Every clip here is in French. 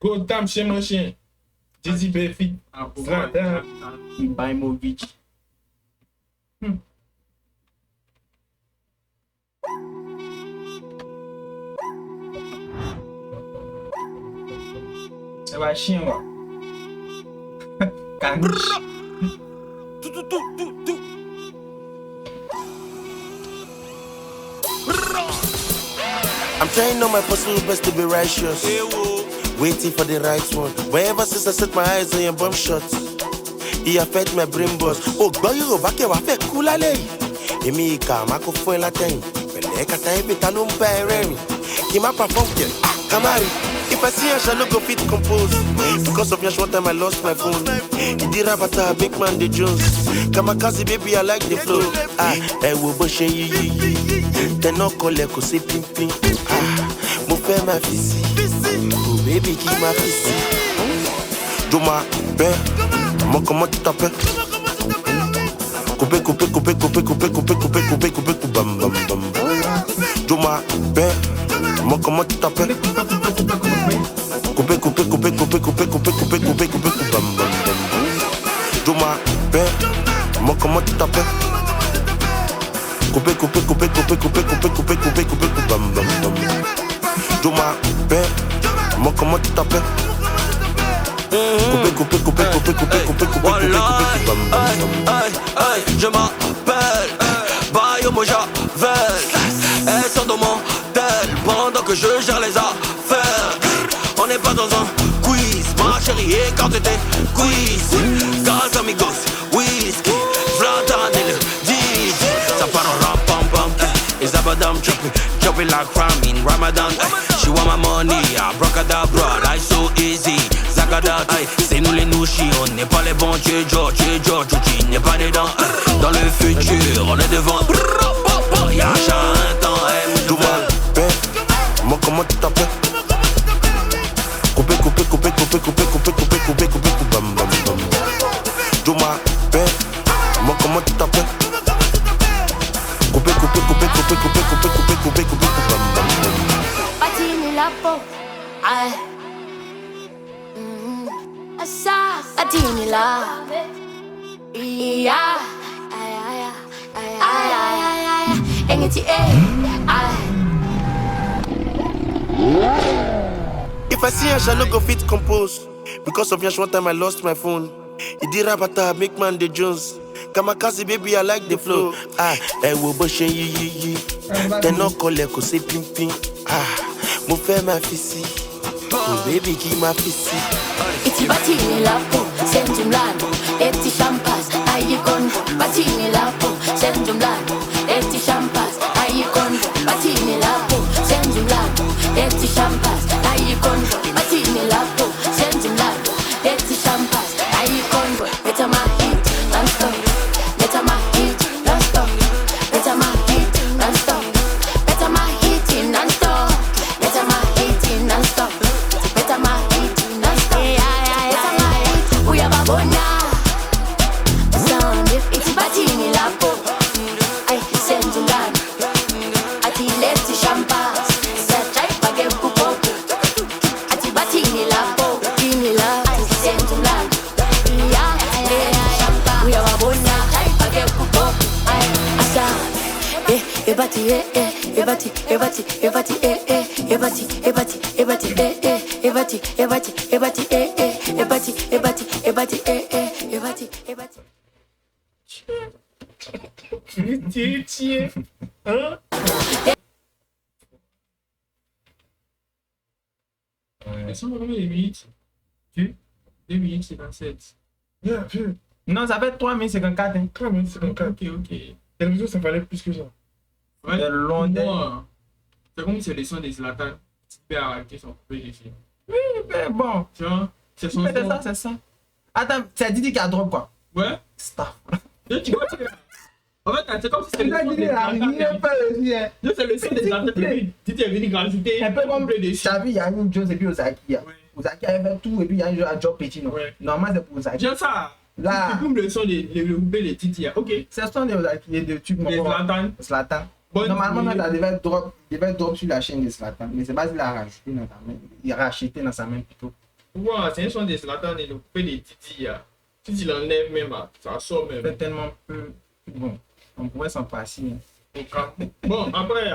Gotham chez mon chien. Jay-Z Baby. Zlatan. Ibrahimovic. Ça va chien, ouais. Caniche. I'm trying on my possible best to be righteous. Waiting for the right one. But ever since I set my eyes on your bum shots, it affect my brain boss. Oh, boy, you back here, I feel cool. Emi ika, mako fue la ten. Pele kata ebi talum peremi. Kima perform ke, kamari. If I see a shall go fit compose. Because of your short time I lost my phone. Idira bata big man the Jones. Kamakazi baby I like the flow. Wo bo she yi. Then no call ko se pim pim. Mo fẹ́ ma fisi. Oh baby ki ma fisi. Joma be, mo comment tu t'appelles? Coupe bam bam bam. Joma be, mo comment tu t'appelles? Coupe bam bam bam. Joma be, mo comment tu t'appelles? Coupe bam bam bam. Joma be, mo comment tu t'appelles? Je m'appelle Bayo Mojavel. Elles sont dans mon tel pendant que je gère les affaires. On n'est pas dans un quiz, ma chérie, et quand t'étais quiz. Gaz amigos, whisky, Zlatan et le DJ. Ça part en rap, pam pam. It's Abadam chopping like Ramin, Ramadan. She want my money, abracadabra, life so easy. Zagadat, c'est nous les nouchis, on n'est pas les bons. Tu George, n'est pas dedans. Dans le futur, on est devant. Y'a un temps, du mal, moi comment tu t'appelles? Coupe bam bam bam. Du mal, moi comment tu t'appelles? Coupe bam bam bam. Patini la peau, aïe. Patini la, yeah. If I see a shall go fit compose. Because of your short time I lost my phone. Idira bata big man the Jones. Kamakazi baby I like the flow. Wo bo she yi. Then no call ko se pim pim. Mo fẹ́ ma fisi. Oh baby ki ma fisi. Iti batini la po, senti mlano, eti champas, ayi kondo. Batini la po, senti mlano, eti champas, ayi kondo. Batini la po, senti mlano, eti champas, ayi kondo. Batini la po, senti mlano, eti champas, ayi kondo. Beta ma hit, non-stop. Beta ma hit, non-stop. Beta ma hit, non-stop. Beta ma hit, non-stop. Beta ma hit, non-stop. Beta ma hit, non-stop. We have a bonya. Sound it's batini la po. I send you land. Ati leti champas. Sa chai page pupo. Ati batini la po. Batini la. I send you land. Yeah. We have a bonya. Chai page pupo. Asa. Ebati ebati ebati ebati ebati ebati ebati ebati ebati ebati ebati. Tiens. Hein? Elles sont vraiment les 8. 2 minutes 57. Yeah, non, ça fait 3 minutes 54. 3 minutes 54. Ok. Télévision, ça fallait plus que ça. Ouais, de Londres. C'est comme si c'est les sons des Zlatan. Petite paire qui sont coupés les filles. Oui, mais bon. Tu vois? C'est son son. C'est ça. Attends, c'est Didi qui a drop quoi? Ouais. Staff. Tu vois, en fait, c'est comme si c'était le son des Zlatan. C'est le son des Zlatan. Didi est venu rajouter un peu comme des tu as vu Yannick Jones et puis Ozaki. Ozaki avait fait tout et puis Yannick Jones a drop petit. Normalement, c'est pour Ozaki. J'aime ça. Là. C'est comme le son des groupés des Titi. Ok. C'est le son des Ozaki de trucs. Des Zlatan. Normalement, il devait drop sur la chaîne de Zlatan. Mais c'est pas qu'il a rajouté dans sa main. Il a racheté dans sa main plutôt. Ouais, c'est un son de Zlatan et le coupé des Didi. Si tu l'enlèves même, ça sort même. C'est tellement peu. Bon, on pourrait s'en passer. Bon, après,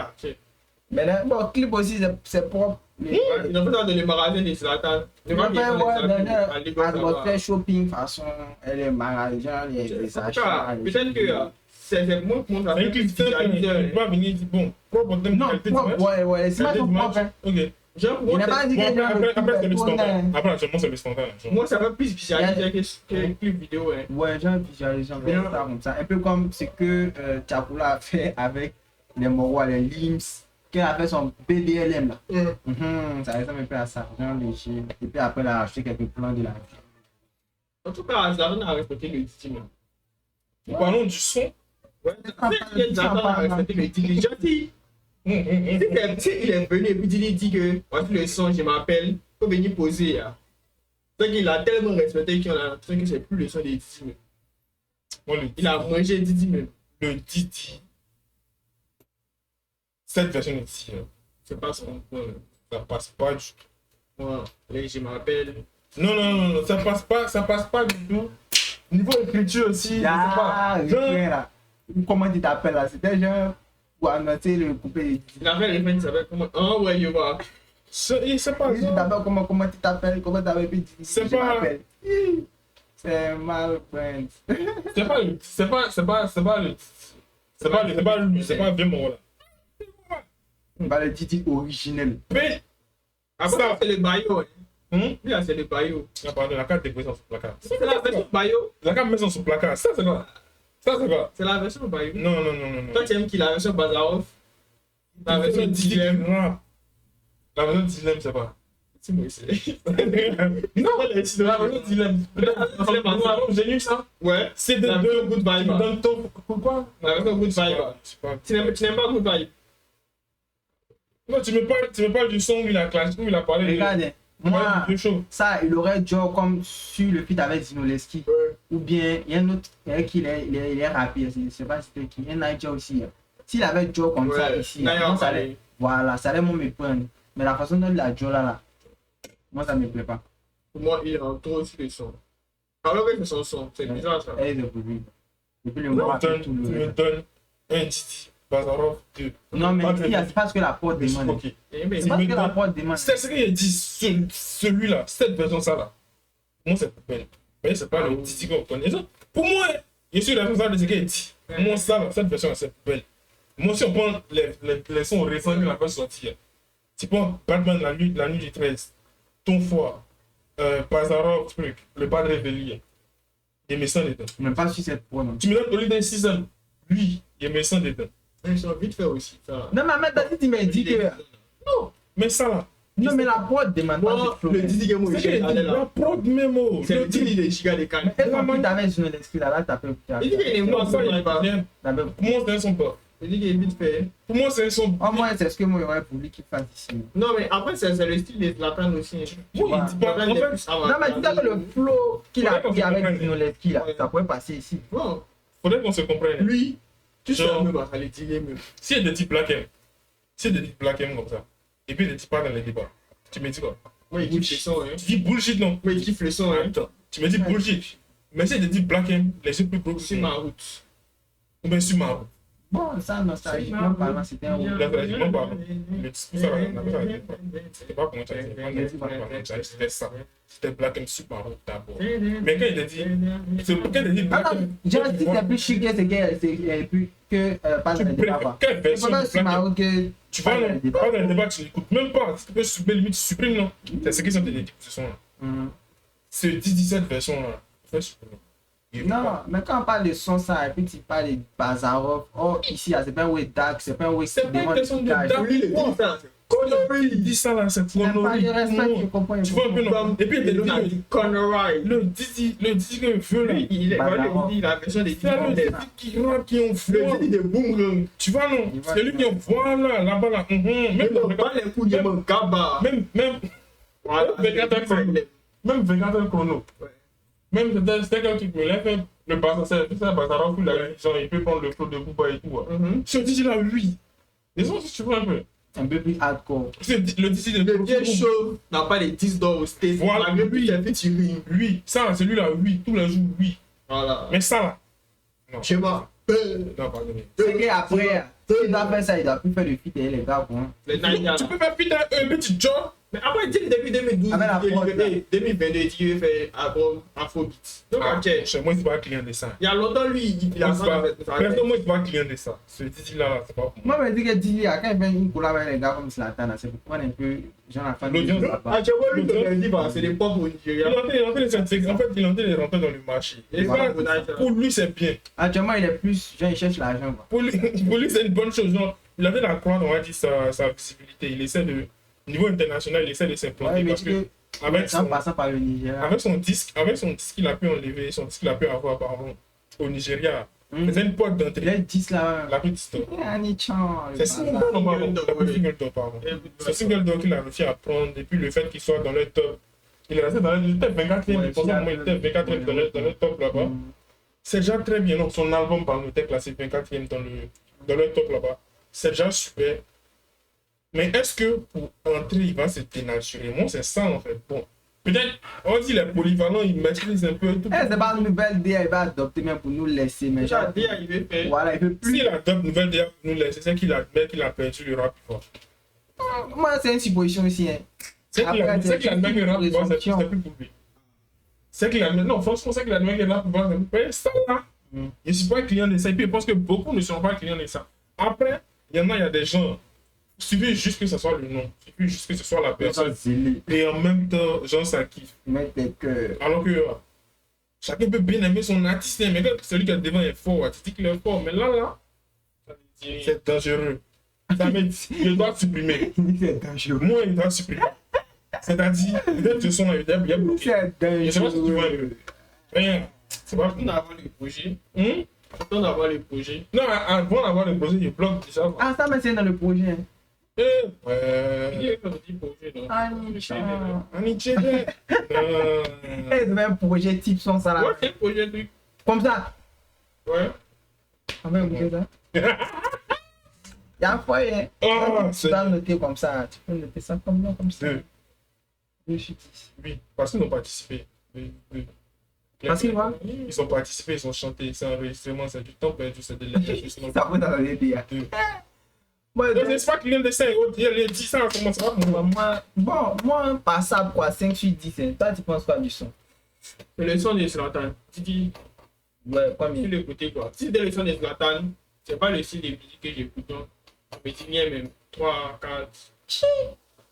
Mais là, bon, clip aussi, c'est propre. ils ont fait ça dans les magasins des Zlatan. On va faire shopping façon, les magasins, les achats. Peut-être que c'est moi qui montre C'est un clip simple, il va venir dire bon, propre en termes de Non, qualité d'image. ouais, c'est pas ton propre. Ok. Il n'a pas dit Bon, que après c'est le standard. Après, actuellement, c'est le standard. Moi, ça va plus visualiser que clip vidéo. Ouais, j'ai un visualisation comme ça. Un peu comme ce que Chakula a fait avec les Morois, les Lims, qui a fait son BDLM là. Ça ressemble un peu à ça, genre léger. Et puis après, il a acheté quelques plans de la vie. En tout cas, Zlatan a respecté le style. Parlons du son. Ouais, Zlatan a respecté le style. Les gentils. Il est venu et puis il dit que voici le son, je m'appelle, il faut venir poser. Donc il a tellement respecté qu'on a l'impression que c'est plus le son des Didi. Il a mangé Didi même. Le Didi. Cette version de Didi, C'est pas son point. ça passe pas du tout. Ouais, je m'appelle. Non, ça passe pas du tout. Niveau écriture aussi, Ah, je sais pas. là. Comment tu t'appelles là? C'était genre pour annoncer le coupé de Didi. Il a fait référence, il s'appelle comment? Ah ouais, je vois. C'est pas Tu t'appelles comment tu t'appelles? Comment tu avais dit? C'est Je pas- m'appelle. C'est mal, friend. C'est pas lui, c'est pas vraiment là. Bah, le Didi originel. Mais, Après, ça, c'est le Bayo. Lui, Lui, là, c'est le Bayo. la carte est présente sur le placard. C'est la version Bayo. La carte maison sur le placard, ça c'est quoi? Ça c'est quoi? C'est la version Bayo. Non. Toi, tu aimes qui la version Bazarov? La version Dilemme. La version Dilemme, c'est pas. C'est moi aussi. Non, la version Dilemme. J'ai lu ça. Ouais. C'est La de version Good Vibe. dans ton. Quoi? La version Good Vibe. Tu n'aimes pas Good Vibe? Non, tu me parles du son où il a clashé, où il a parlé Regardez, moi, de show. ça, il aurait genre comme sur le feat avec Zinoleski. Ou bien, il y a un autre qui est rapide, je ne sais pas si c'était qui. Il y a Naija aussi. S'il avait Joe comme ça ici, moi, ça allait, voilà, ça allait me prendre. Mais la façon dont il a Joe là, moi, ça ne me plaît pas. Pour moi, il rentre trop sur le son. Alors que c'est son son, c'est bizarre ça. Et pour lui. Depuis le Tu mois, me donnes un Didi, Bazarov 2. non, mais c'est parce que la porte demande. Ok. Mais C'est parce que la porte demande. C'est ce qu'il a dit, celui-là, cette version-là. Pour moi, c'est poubelle. Mais c'est pas le Didi qu'on connaît. Pour moi, je suis responsable de ce qu'il a dit. Pour moi, ça, cette version-là, c'est poubelle. Moi, si on prend les sons récents qu'il a fait sortir, tu prends Batman la nuit du 13, Ton Foie, Bazarov, truc, le Padre Vélier, il met ça dedans. Mais pas sur cette porte. Tu me donnes Holiday Season, lui, il met ça dedans. ils sont vite fait aussi. Ça. Non, mais maintenant, tu m'as dit que. Non, mais ça là. Non, mais la porte demande pas Moi, de flow. le Didi que moi, C'est j'ai allé la là. prod mémo. C'est le Didi des gigas des cannes. Et quand tu avais Zinoleski là, t'as fait. Il dit qu'il est Non, mort, ça, ça, il il va. vient. Pour moi, c'est un son pas. Il dit qu'il est vite fait. Pour moi, c'est un son. Au moins, c'est ce que moi j'aurais voulu qu'il fasse ici. Non, mais après, c'est le style des Zlatan aussi. Moi, il dit pas. En fait, Non, mais tu sais que le flow qu'il a pris avec Zinoleski là, ça pourrait passer ici. Bon, faudrait qu'on se comprenne. lui, tu sais Genre- même pas, ça les tirer même. S'il y a des types Black M, s'il y a des types Black M comme ça, et puis des types pas dans les débats, tu me dis quoi? Moi, il kiffe le son, hein. Tu dis bullshit, non? Moi, il kiffe le son, hein. Attends, tu me dis bullshit. Mais s'il y a des types Black M, les yeux plus gros Sur ma route. ou bien sur ma route. Bon, ça, nostalgiquement parlant, c'était un rôle. Nostalgiquement parlant. Le discours, ça va, c'était pas comment tu as dit, c'était ça. C'était Black M sur ma route d'abord. Mais quand il a dit, c'est quand il a dit Black Attends, M, j'ai dit que c'est plus chic c'est plus que pas dans tu le débat. préfères quelle C'est version pas de si Black M? marrant que. Tu vas dans le débat, tu n'écoutes même pas. Tu peux supprimer, limite, tu supprimes, non? C'est ce qu'ils ont dit, ce son-là. Ce 17 version-là, fais supprimer. Non, mais quand on parle de son, ça, et puis tu parles de Bazarov, oh, ici, c'est pas un way dark, c'est pas un way qui C'est pas une demande question de du cash. dark. Lui, il dit ça. Il dit ça là, c'est Il n'y a pas connerie. de respect, je comprends. Tu vois un peu, non? Et puis il Il a a dit, dit Conroy. le Didi que veut là. Lui, il est il a la version des C'est le Didi qui rappe, qui ont Le voix. Didi des boomerang. Tu vois, non? C'est lui qui ont voix là, là-bas là. Même pas les coups, il y a mon gaba. Même Voilà, même Vegator Chrono. Même c'était quelqu'un qui voulait faire le Bazarov, c'est un Bazarov où il peut prendre le flow de Booba et tout. Ce Didi là, lui. Les autres, tu vois un peu. un peu plus hardcore. Le DC de Le vieux chauve n'a pas les 10 d'or au States. Voilà, lui, il a fait tirer. Oui, ça, celui-là, oui, tous les jours, oui. Voilà. Mais ça, là, non. Je m'appelle. Non, pardon. C'est qu'après, il doit faire ça, il doit plus faire le feat avec les gars. Quoi. Les Nigérians. Tu peux faire fit un petit job. Mais après, il dit depuis 2012, Avec la prod, là. 2022, il dit qu'il fait album Afrobeat. Donc, Ah, ok. chez moi, c'est pas un client de ça. Il y a longtemps, lui, il a Personnellement, c'est pas un client de ça. Ce Didi-là, c'est pas pour moi. Moi, je me dis que Didi, quand il fait une collab avec les gars comme Zlatan, c'est pour prendre un peu, genre la fan de L'audience, là-bas. Ah, tu vois, lui, il dit, c'est des pop au Nigeria. Il est en train de rentrer dans le marché. Et ça, pour lui, c'est bien. Actuellement, il est plus, genre, il cherche l'argent. Quoi. Pour lui, c'est une bonne chose. Genre, il avait la croix, on va dire, sa visibilité. Il essaie de, au niveau international, il essaie de s'implanter. Ouais, mais Parce que, avec en passant par le Nigeria. avec son disque qu'il a pu enlever, son disque qu'il a pu avoir, pardon, au Nigeria, c'est une porte Il d'entrée. a 10 là. La petite histoire. C'est C'est single d'or, pardon. C'est single d'or qu'il a réussi à prendre depuis le fait qu'il soit dans le top. Il est resté dans le top 24e, je pense qu'il était 24e dans le top là-bas. C'est déjà très bien. Donc, son album, par exemple, était classé 24e dans le top là-bas. C'est déjà super. Mais est-ce que pour entrer, il va se dénaturer? Moi, c'est ça en fait. Bon, peut-être, on dit les polyvalents, ils maîtrisent un peu tout. C'est pas une nouvelle DA, il va adopter même pour nous laisser. Mais Déjà, genre, DA, il veut faire. voilà, il veut plus. S'il adopte nouvelle DA pour nous laisser, c'est qu'il admet qu'il a perdu le rap fort. Moi, c'est une supposition aussi. Hein. C'est qu'il Après, admet que le rap fort, c'est présomption. plus pour lui. C'est qu'il admet, non, franchement, c'est qu'il admet que le rap fort, c'est plus pour lui. Ça là, je ne suis pas client de ça. Et puis, je pense que beaucoup ne sont pas clients de ça. Après, il y a des gens. Il suffit juste que ce soit le nom, il suffit juste que ce soit la personne. Et en même temps, gens ça kiffe. Alors que chacun peut bien aimer son artiste, mais quand celui qui est devant est fort, tu dis qu'il est fort, mais là, c'est dangereux. Ça veut dire, je dois supprimer. C'est dangereux. Moi, il doit supprimer. C'est-à-dire, peut-être que son il y a bloqué. Je sais pas si tu vois. Rien. C'est pas On avoir le projet. Hmm? On avoir le projet. Non, avant d'avoir le projet, il bloque déjà. Ah, ça, mais c'est dans le projet. Il Ouais. est dans le petit projet. non? Ah, Aniché. il devait un projet type sans ça là. Ouais, c'est le projet du. Comme ça. Ouais. On va oublier ça. Il y a un foyer. Ah, Tu c'est. peux le noter comme ça. Tu peux noter ça comme ça, comme ça. Deux. Je suis 10. Oui, parce qu'ils ont participé. Oui. Parce qu'ils quoi? Ils ont participé, ils ont chanté, c'est un enregistrement, c'est du temps perdu, c'est de l'enregistrement. Ça va dans le DA. Donc, c'est pas client de ça, il y a les 10 ans, comment ça va? Moi, passable quoi, 5 sur 10. Hein. Toi, tu penses quoi du son? C'est le son de Zlatan. Tu dis, Ouais, quoi, tu mais. l'écoutais quoi. Si c'était le son de Zlatan, c'est pas le style de musique que j'écoute. Donc, je me dis bien même 3, 4.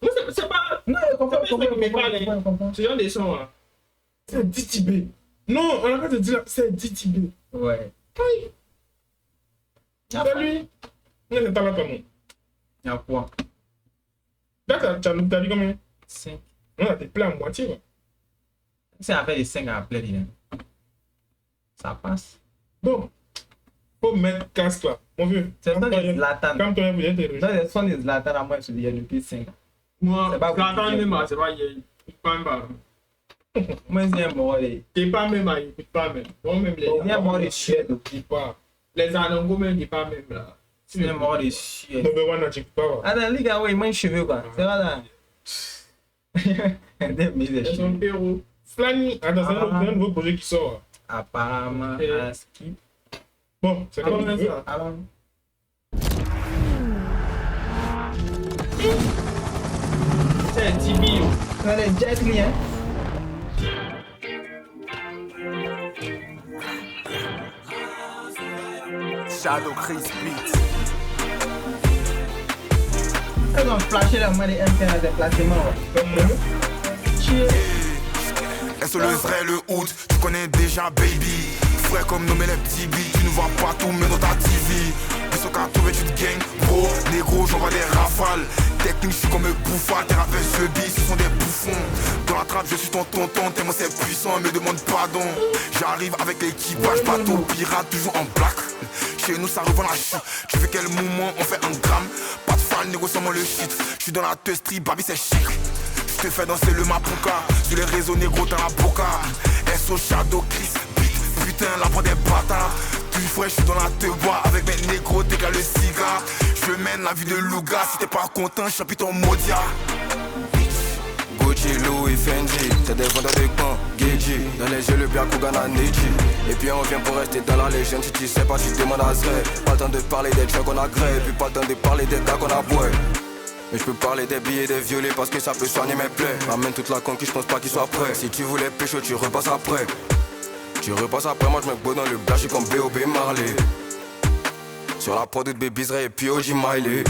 Moi, c'est pas. Non, je comprends, C'est pas ça qui me parle, hein. je comprends. Ce genre de son là. C'est DTB. Non, on a pas de dire c'est DTB. Ouais. Salut. Non, c'est pas là, pardon. Il y a quoi? Là, t'as dit combien? 5. Non, t'es plein à moitié. Ouais. C'est avec les 5 à appeler, ça passe. Bon, faut mettre casque là. Mon vieux. C'est le son de Zlatan. Comme toi, vous êtes heureux. Non, le son de Zlatan, à moi, il y a depuis 5 ans. Moi, C'est pas Zlatan vous. même, c'est pas il pas même. Moi, c'est un mort. Il T'es pas même, il écoute pas même. Moi-même, les. y a un mort de Suède. Dis pas. Les Anango même, il pas même là. C'est un mort de Suède. Number one, tu peux pas. Attends, les gars, ouais, il manque cheveux, quoi. C'est vrai, là. Ils sont Pérou. Flanny, attends, c'est un nouveau projet qui sort. Apparemment, Et- à ski. Bon, c'est Comment comme on tu fait veux. ça? Alors, C'est un Tibi. on a les Jet Li, hein. Shadow Chris Beat. Ils ont flashé la main des MP dans des placements, ouais. Comme moi. Est-ce le vrai le août, tu connais déjà baby. Frère comme nommé les petits billes, tu nous vois partout mais dans ta TV. Ils sont qu'à trouver tu te gagnes, gros, négro, j'envoie des rafales. Technique, je suis comme un bouffard, tes rappels ce bis, ce sont des bouffons. Dans la trappe, je suis ton tonton, tellement c'est puissant, me demande pardon. J'arrive avec l'équipage, bateau pirate, toujours en black. Chez nous ça revend la chute, tu veux quel moment on fait un gramme. Pas de fan, négociant le shit. Je suis dans la teustrie, baby c'est chic. Je te fais danser le mapuka, sur les réseaux négro dans la boca. SO Shadow Chris, beat, putain la voix des bâtards. plus frais, je suis dans la te bois. Avec mes négros, t'es qu'à le cigare. Je mène la vie de Louga, si t'es pas content, je suis ton Modia. Gucci, Louis, Fendi, c'est des vendeurs de pain, Gucci. Dans les yeux, le black Kugana, Nietzsche. Et puis on vient pour rester dans la légende. Si tu sais pas, tu demandes à Zray. Pas le temps de parler des gens qu'on a créés. Puis pas le temps de parler des gars qu'on a boué. Mais je peux parler des billets et des violets parce que ça peut soigner mes plaies. Ramène toute la conquête, je pense pas qu'il soit prêt. Si tu voulais pécho, tu repasses après. Tu repasses après, moi je me beau dans le black, je suis comme B.O.B. Marley. Sur la prod de Baby Zray et puis OG Miley.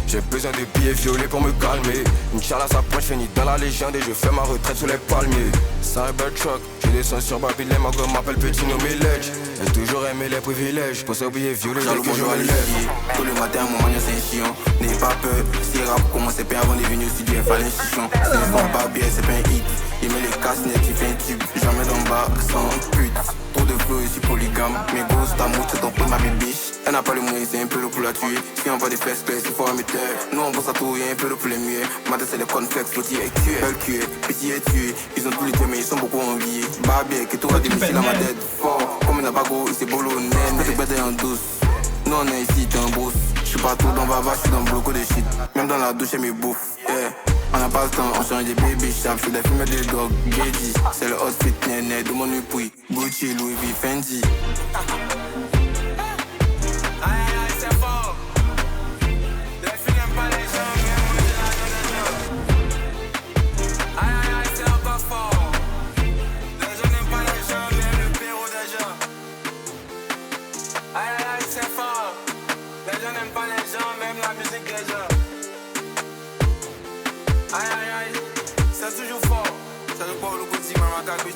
J'ai besoin de billets violets pour me calmer. Inch'Allah ça prend, je finis dans la légende et je fais ma retraite sous les palmiers. C'est un bel truck, je descends sur Babylone, ma gueule m'appelle petit nommé Ledge. J'ai toujours aimé les privilèges, pour ces billets violets dès que je me lève. Tout le matin, mon manière c'est un chiant. N'aie pas peur, si rap commence bien avant de venir au studio, il fallait un chichon. C'est pas Barbie, c'est pas un hit. Il met les casse-nets, il fait un tube. Jamais d'en bas, sans pute. Trop de flow, je suis polygame. Mes grosses t'amour, c'est ton pote, ma bibiche. Elle n'a pas le moyen, c'est un peu le pour la tuer. Si on voit des fesses claires, c'est fort à mettre. Nous on pense à tout, y'a un peu le pour les muets. Matin c'est les cornflakes, petit et cuit. Belle cuit, petit et tué. Ils ont tous les mais ils sont beaucoup enviés. Barbie, que tout a des missiles à ma tête. Fort, comme il n'a pas gros, il s'est boulonné. C'est bête en douce. Nous on est ici, t'es en brousse. Je suis partout dans Bava, je suis dans beaucoup de shit. Même dans la douche, elle me bouffe. Yeah. On n'a pas le temps, on change des baby sharp. J'fais des films de dog, Geddy. C'est le outfit néné de mon époux. Gucci, Louis V, Fendi.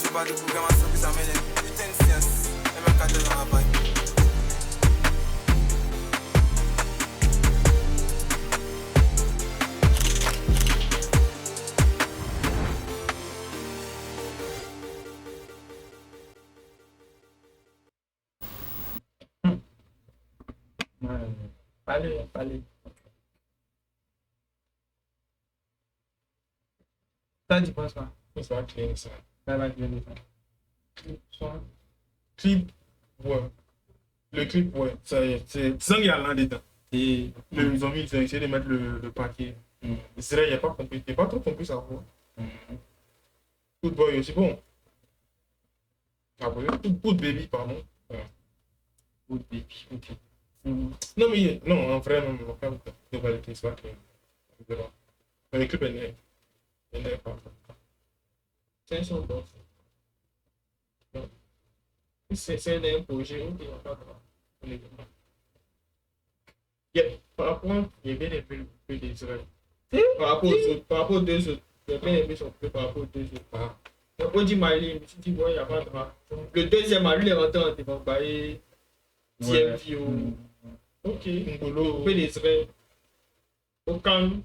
Tu vas de programmation que ça met des putains de sciences. Et même quand t'es dans la paille. Allez. Ça, tu penses quoi? Ça va clean, ça. Clip, ouais. Le clip, ouais. C'est sans qu'il y a l'un dedans. Et ils ont essayé de mettre le paquet. C'est vrai, il n'y a pas compris. Il n'y a pas trop compris ça. Good boy aussi, bon. Good baby, pardon. Good baby, ok. Non, mais non, en vrai, non, on va pas le clip, c'est pas clean. Mais le clip est né. C'est un son bon. C'est un projet où il n'y a pas de. Par rapport, il y a bien un peu d'Israël. Par rapport aux deux autres, il y a bien aimé son peu par rapport aux deux autres. Il y a pas dit Mali, je me suis dit, bon, il n'y a pas de drap. Le deuxième, lui, il est rentré en débat, TMV ok, un peu d'Israël. Au calme.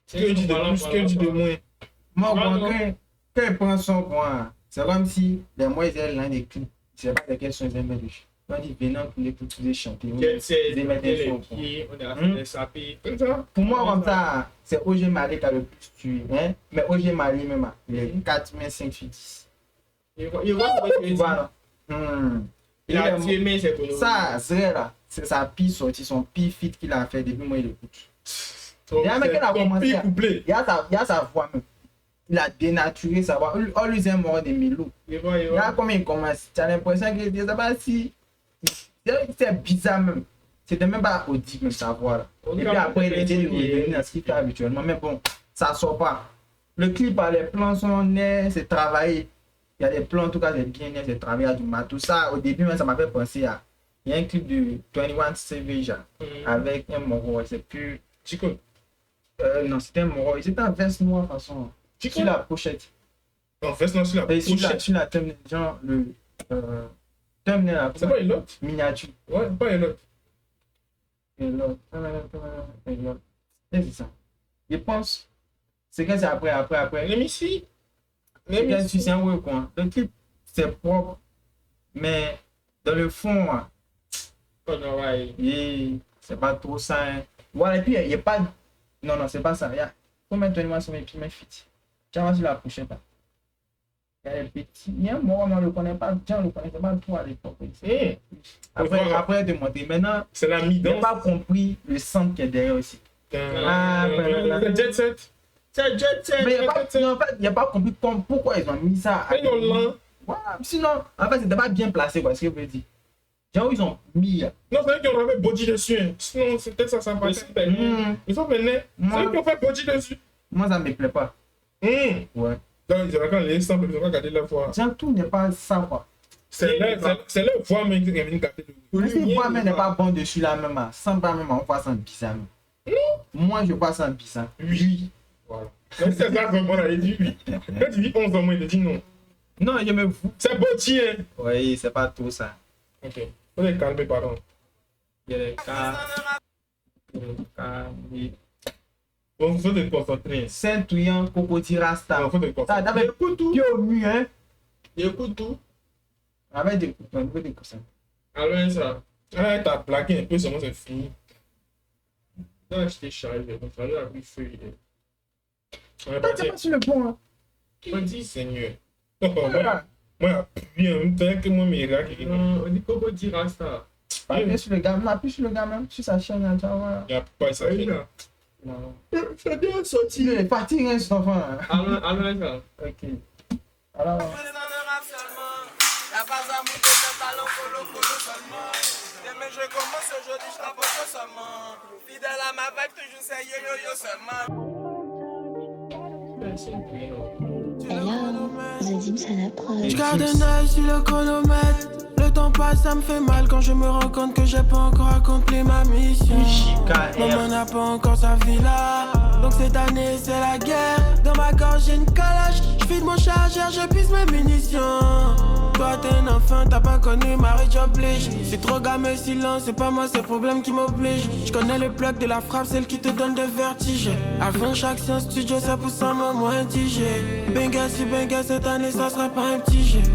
Qu'elle dit de plus, qu'elle dit de moins. Moi, quand il prend son point, c'est comme si les mois ils étaient l'un des clips. Je ne sais pas de quelles sont les mêmes. On dit venant pour les clips, vous chanter. Pour moi, comme ça, c'est OG Mali qui a le plus tué. Hein? Mais OG Mali, même, il est 4 mais 5 sur 10. Voilà. Il a tué, mais c'est pour nous. Ça, c'est là. C'est sa pire sortie, son pire feat qu'il a fait depuis moi, il écoute. Il y a un mec qui a commencé. Il y a sa voix même. Il a dénaturé sa voix. On lui a mort des mélos. Il y a comme il commence. Tu as l'impression qu'il est pas si. C'est bizarre même. C'était même pas audible même sa voix là. Et puis après il était revenu dans ce qu'il fait habituellement. Mais bon, ça sort pas. Le clip, les plans sont nets, c'est travaillé. Il y a des plans en tout cas, c'est bien net, c'est travaillé à du mat. Tout ça, au début, ça m'a fait penser à. Il y a un clip de 21 Savage avec un Moro, c'est plus. Chico. Non, c'était un Moro. C'était en veste noire de toute façon. Chico. Sur la pochette. En veste noire sur la pochette. Sur la thumbnail, genre le. Thumbnail là. C'est pas une note? Miniature. Ouais, pas une note. C'est ça. Je pense. C'est que c'est après. Mais ici. C'est un ouais quoi. Le clip, c'est propre. Mais dans le fond, c'est pas trop ça. Hein. Voilà, et puis il n'y a pas. Non, c'est pas ça. Il y a combien de animations sur mes fit. Tu vas sur la pochette. Petit. Moi, on ne le connaît pas. Jean ne le connaissait pas trop à l'époque. Après, de monter. Maintenant, c'est la mi-danse. Je n'ai pas compris le centre qui est derrière aussi. C'est Jet Set. C'est Jet Set. Mais il n'y a pas compris pourquoi ils ont mis ça. Voilà. Sinon, en fait, c'était pas bien placé, quoi, ce que je veux dire. Genre, ils ont mis. Non, c'est eux qui ont fait body dessus. Sinon, c'était ça passait. Ils sont venus. C'est eux qui ont fait body dessus. Moi, ça ne me plaît pas. Ouais. Donc, ils ont quand les samples, ils ont regardé la voix. Genre, tout n'est pas ça, quoi. C'est leur voix, mais ils ont venu gâter. La voix, mais n'est pas bon dessus, là, même. Sans pas même, on voit ça en bizarre. Moi, je vois ça en bizarre. Oui. Voilà. Donc, c'est ça qu'on a dit oui. Quand tu dis 11 ans, moi, il te dit non. Non, je me fous. C'est body, hein. Oui, c'est pas tout ça. Ok. Faut les calmer, pardon. Il y a des cas. Bon, faut te concentrer. Saint-Touillan, Cocody Rasta. Non, faut te concentrer. D'abord, écoute tout. Tu es au mieux, hein. Écoute tout. Avec des coups, on veut des coups. Alors, ça. Ah, t'as plaqué un peu, seulement c'est fini. Non, je t'ai chargé. Donc, ça a plus feuille. T'as pas sur le pont, hein. On dit Seigneur. Moi, bien, tant que moi, mes gars qui. On dit Cocody Rasta. Appuie sur le gars, on appuie sur le gars même, sur sa chaîne, là, tu vois. Il n'y a pas ça. Non. C'est bien sorti. Il est fatigué, hein, cet enfant. Alors, ça. Ok. Alors. Mais je commence aujourd'hui, je t'apporte seulement. Fidèle à ma vibe, toujours c'est yo-yo-yo seulement. Hello, Zadim, ça l'approche. Je garde un œil sur le chronomètre. Le temps passe, ça me fait mal quand je me rends compte que j'ai pas encore accompli ma mission. Maman n'a pas encore sa villa. Donc cette année c'est la guerre. Dans ma gorge j'ai une calache. Je vide mon chargeur, je pisse mes munitions. Toi t'es un enfant, t'as pas connu Marie Joblish. C'est trop gamin silence, c'est pas moi, c'est le problème qui m'oblige. Je connais le plug de la frappe, celle qui te donne des vertiges. Avant chaque séance studio, ça pousse un moment indigé. Benga si benga cette année, ça sera pas un petit jet.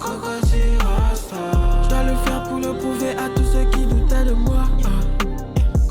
Cocody Rasta. Je dois le faire pour le prouver à tous ceux qui doutaient de moi.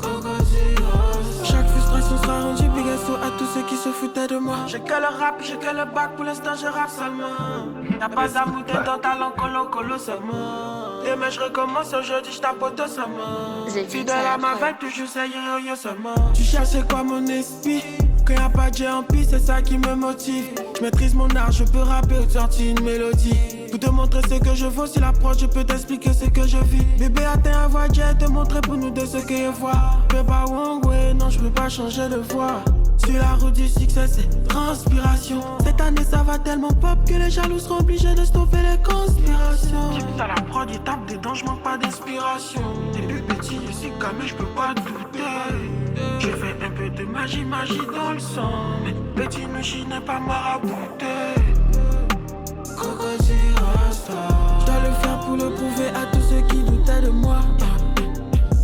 Cocody Rasta. Chaque frustration sera rendue Picasso à tous ceux qui se foutaient de moi. J'ai que le rap, j'ai que le bac, pour l'instant je rappe seulement. Y'a pas d'amour dans talent, colo seulement. Demain je recommence, aujourd'hui je tapote seulement. Fidèle à ma vibe, toujours c'est yo-yo seulement. Tu cherches quoi mon esprit? Quand y'a pas de en piste, c'est ça qui me motive. Je maîtrise mon art, je peux rapper ou sortir une mélodie. Pour te montrer ce que je vaux, si l'approche, je peux t'expliquer ce que je vis. Bébé atteint à voix, j'ai te montrer pour nous deux ce que je vois. Je peux pas wangouer, non, je peux pas changer de voix. Sur la route du succès, c'est transpiration. Cette année, ça va tellement pop que les jaloux seront obligés de stopper les conspirations. J'ai mis à la prod, il tape dedans, je manque pas d'inspiration. Début petit, je suis calme, je peux pas douter. J'ai fait un peu de magie dans le sang. Mais petit Nushi n'est pas marabouté. Cocody Rasta. Je dois le faire pour le prouver à tous ceux qui doutaient de moi.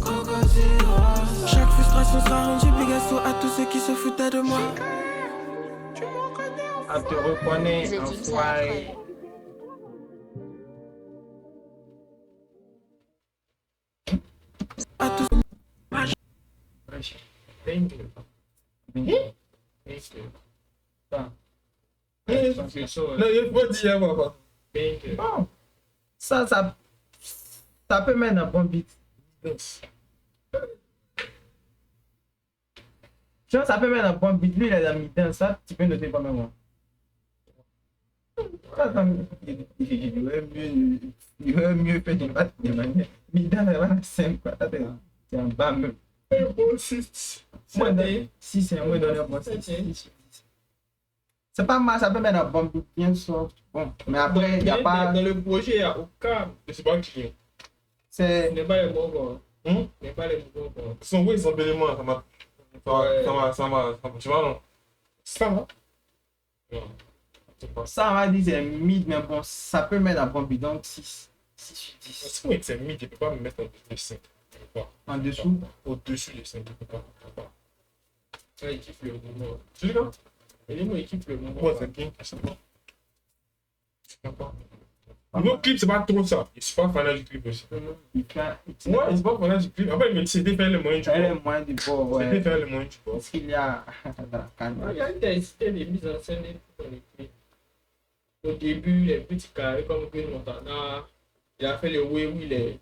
Cocody Rasta. Chaque frustration sera rendue Picasso à tous ceux qui se foutaient de moi. Ah, te reconnais, enfoiré. À tous Thank you. Non, il faut dire, papa. Bon. Ça peut mettre un bon beat. Tu vois, ça peut mettre un bon beat. Lui, il a la mi-temps. Ça, tu peux noter pas même. Il veut mieux faire des battes de manière. Mi-temps, c'est pas simple, quoi. C'est un bas même. Si c'est un mot donné, bon, c'est pas mal, ça peut mettre un bon beat bien soft. Bon, mais après, il n'y a pas. Dans le projet, il n'y a aucun. C'est pas un client. Ce n'est pas les bons gars. Ce n'est pas les bons gars. Son oui, son élément, ça va. Tu vois, non? Ça va? Non. Ça, on va dire c'est mid, mais bon, ça peut mettre un bon beat, donc 6 sur 10. Si moi, c'est mid, je ne peux pas me mettre en dessous de 5. En dessous? Au-dessus de 5, je ne peux pas. Il kiffe le mouvement. Tu dis quoi? Il kiffe le mouvement. Ouais, c'est bien. C'est pas. Le clip, c'est pas trop ça. Je suis pas fan du clip aussi. Ouais, je suis pas fan du clip. Après, mais c'était faire le moyen du bord. Le moyen du bord, ouais. C'était faire le moyen du bord. Est-ce qu'il y a dans la canne? Il y a des mises en scène dans les clips. Au début, les petits carrés comme Green Montana, il a fait le way où il est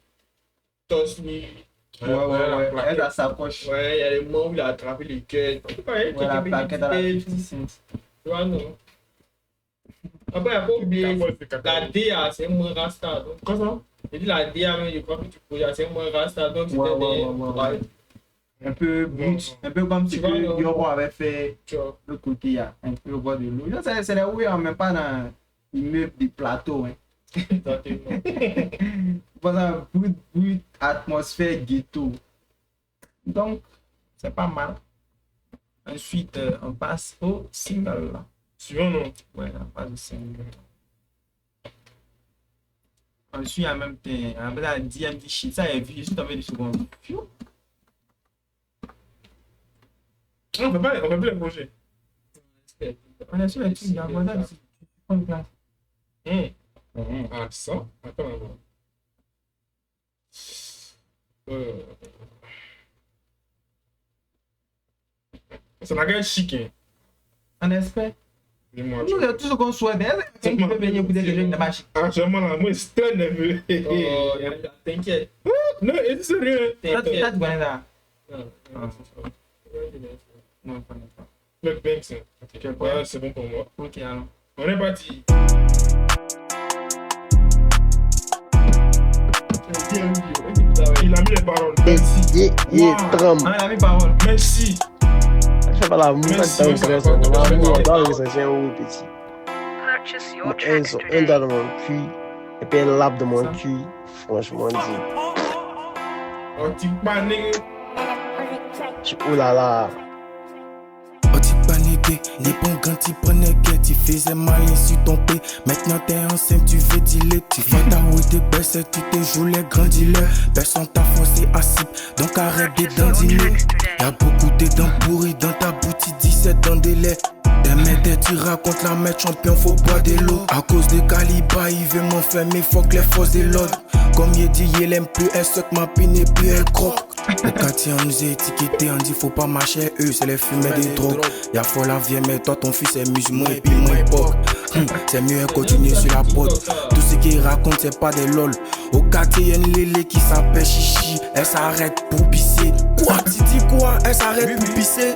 torse nu. Ouais, elle a sa poche. Ouais, il y a des moments où il a attrapé le cœur. Ouais, la plaquette à la 50 cents. Tu vois, non. Après, il n'y a pas oublié, la DA, c'est moins rasta. Donc, comment? J'ai dit la DA, mais je crois que tu peux, c'est moins rasta. Donc, c'était ouais. Un peu brut, un peu comme si Yoro avait fait le côté, un peu au bord de l'eau. C'est là où il n'y a même pas dans l'immeuble du plateau. Hein. Voilà, brut, atmosphère ghetto. Donc, c'est pas mal. Ensuite, on passe au single. Suivant, non? Ouais, on passe au single. Ensuite, en même temps, après la DMV shit, ça est vu, je suis tombé du second. On peut plus les projet. On est sur les trucs, il y a un modèle, c'est une place. Ah, ça? Attends, c'est la gueule chic, hein. En espère. Dis-moi. Nous, tout ce qu'on souhaite, c'est qu'on peut venir pour des gens de machine. Ah, je m'en moi, c'est très nerveux. T'inquiète. Non, c'est sérieux. T'as du connais là? Non, je connais pas. Le Banks, ouais, c'est bon pour moi. Ok, alors. On est parti. Il a mis les paroles. Merci. Il a mis parole. Merci. Je fais pas l'amour, merci. L'amour, on doit ressentir un petit. Un dans mon cul, et puis un lap de mon cul, franchement dit. Oh, tu paniques. Oh là là. Ni bon quand tu prenais guette, tu faisais mal sur ton pied. Maintenant t'es enceinte, tu veux dealer. Tu fais ta route de baisse, tu te joues les grands dealers. Personne t'a forcé à sip, donc arrête de dandiner. Y'a beaucoup de dents pourries dans ta boutique, 17 dans des laits. Des médés, tu racontes la merde, champion, faut boire de l'eau. À cause de Caliba, il veut m'enfermer, faut que les forces de l'ordre. Comme il dit, il aime plus, elle saute ma pine et puis elle croque. Le quartier, on nous a étiqueté, on dit faut pas marcher, eux, c'est les fumeurs des drogues. Y'a faut la vieille, mais toi, ton fils est musulman et puis moi, époque. C'est mieux continuer sur la pote. Tout ce qu'il raconte, c'est pas des lol. Au quartier, y'a une lélé qui s'appelle Chichi, elle s'arrête pour pisser. Quoi, tu dis quoi? Elle s'arrête pour pisser?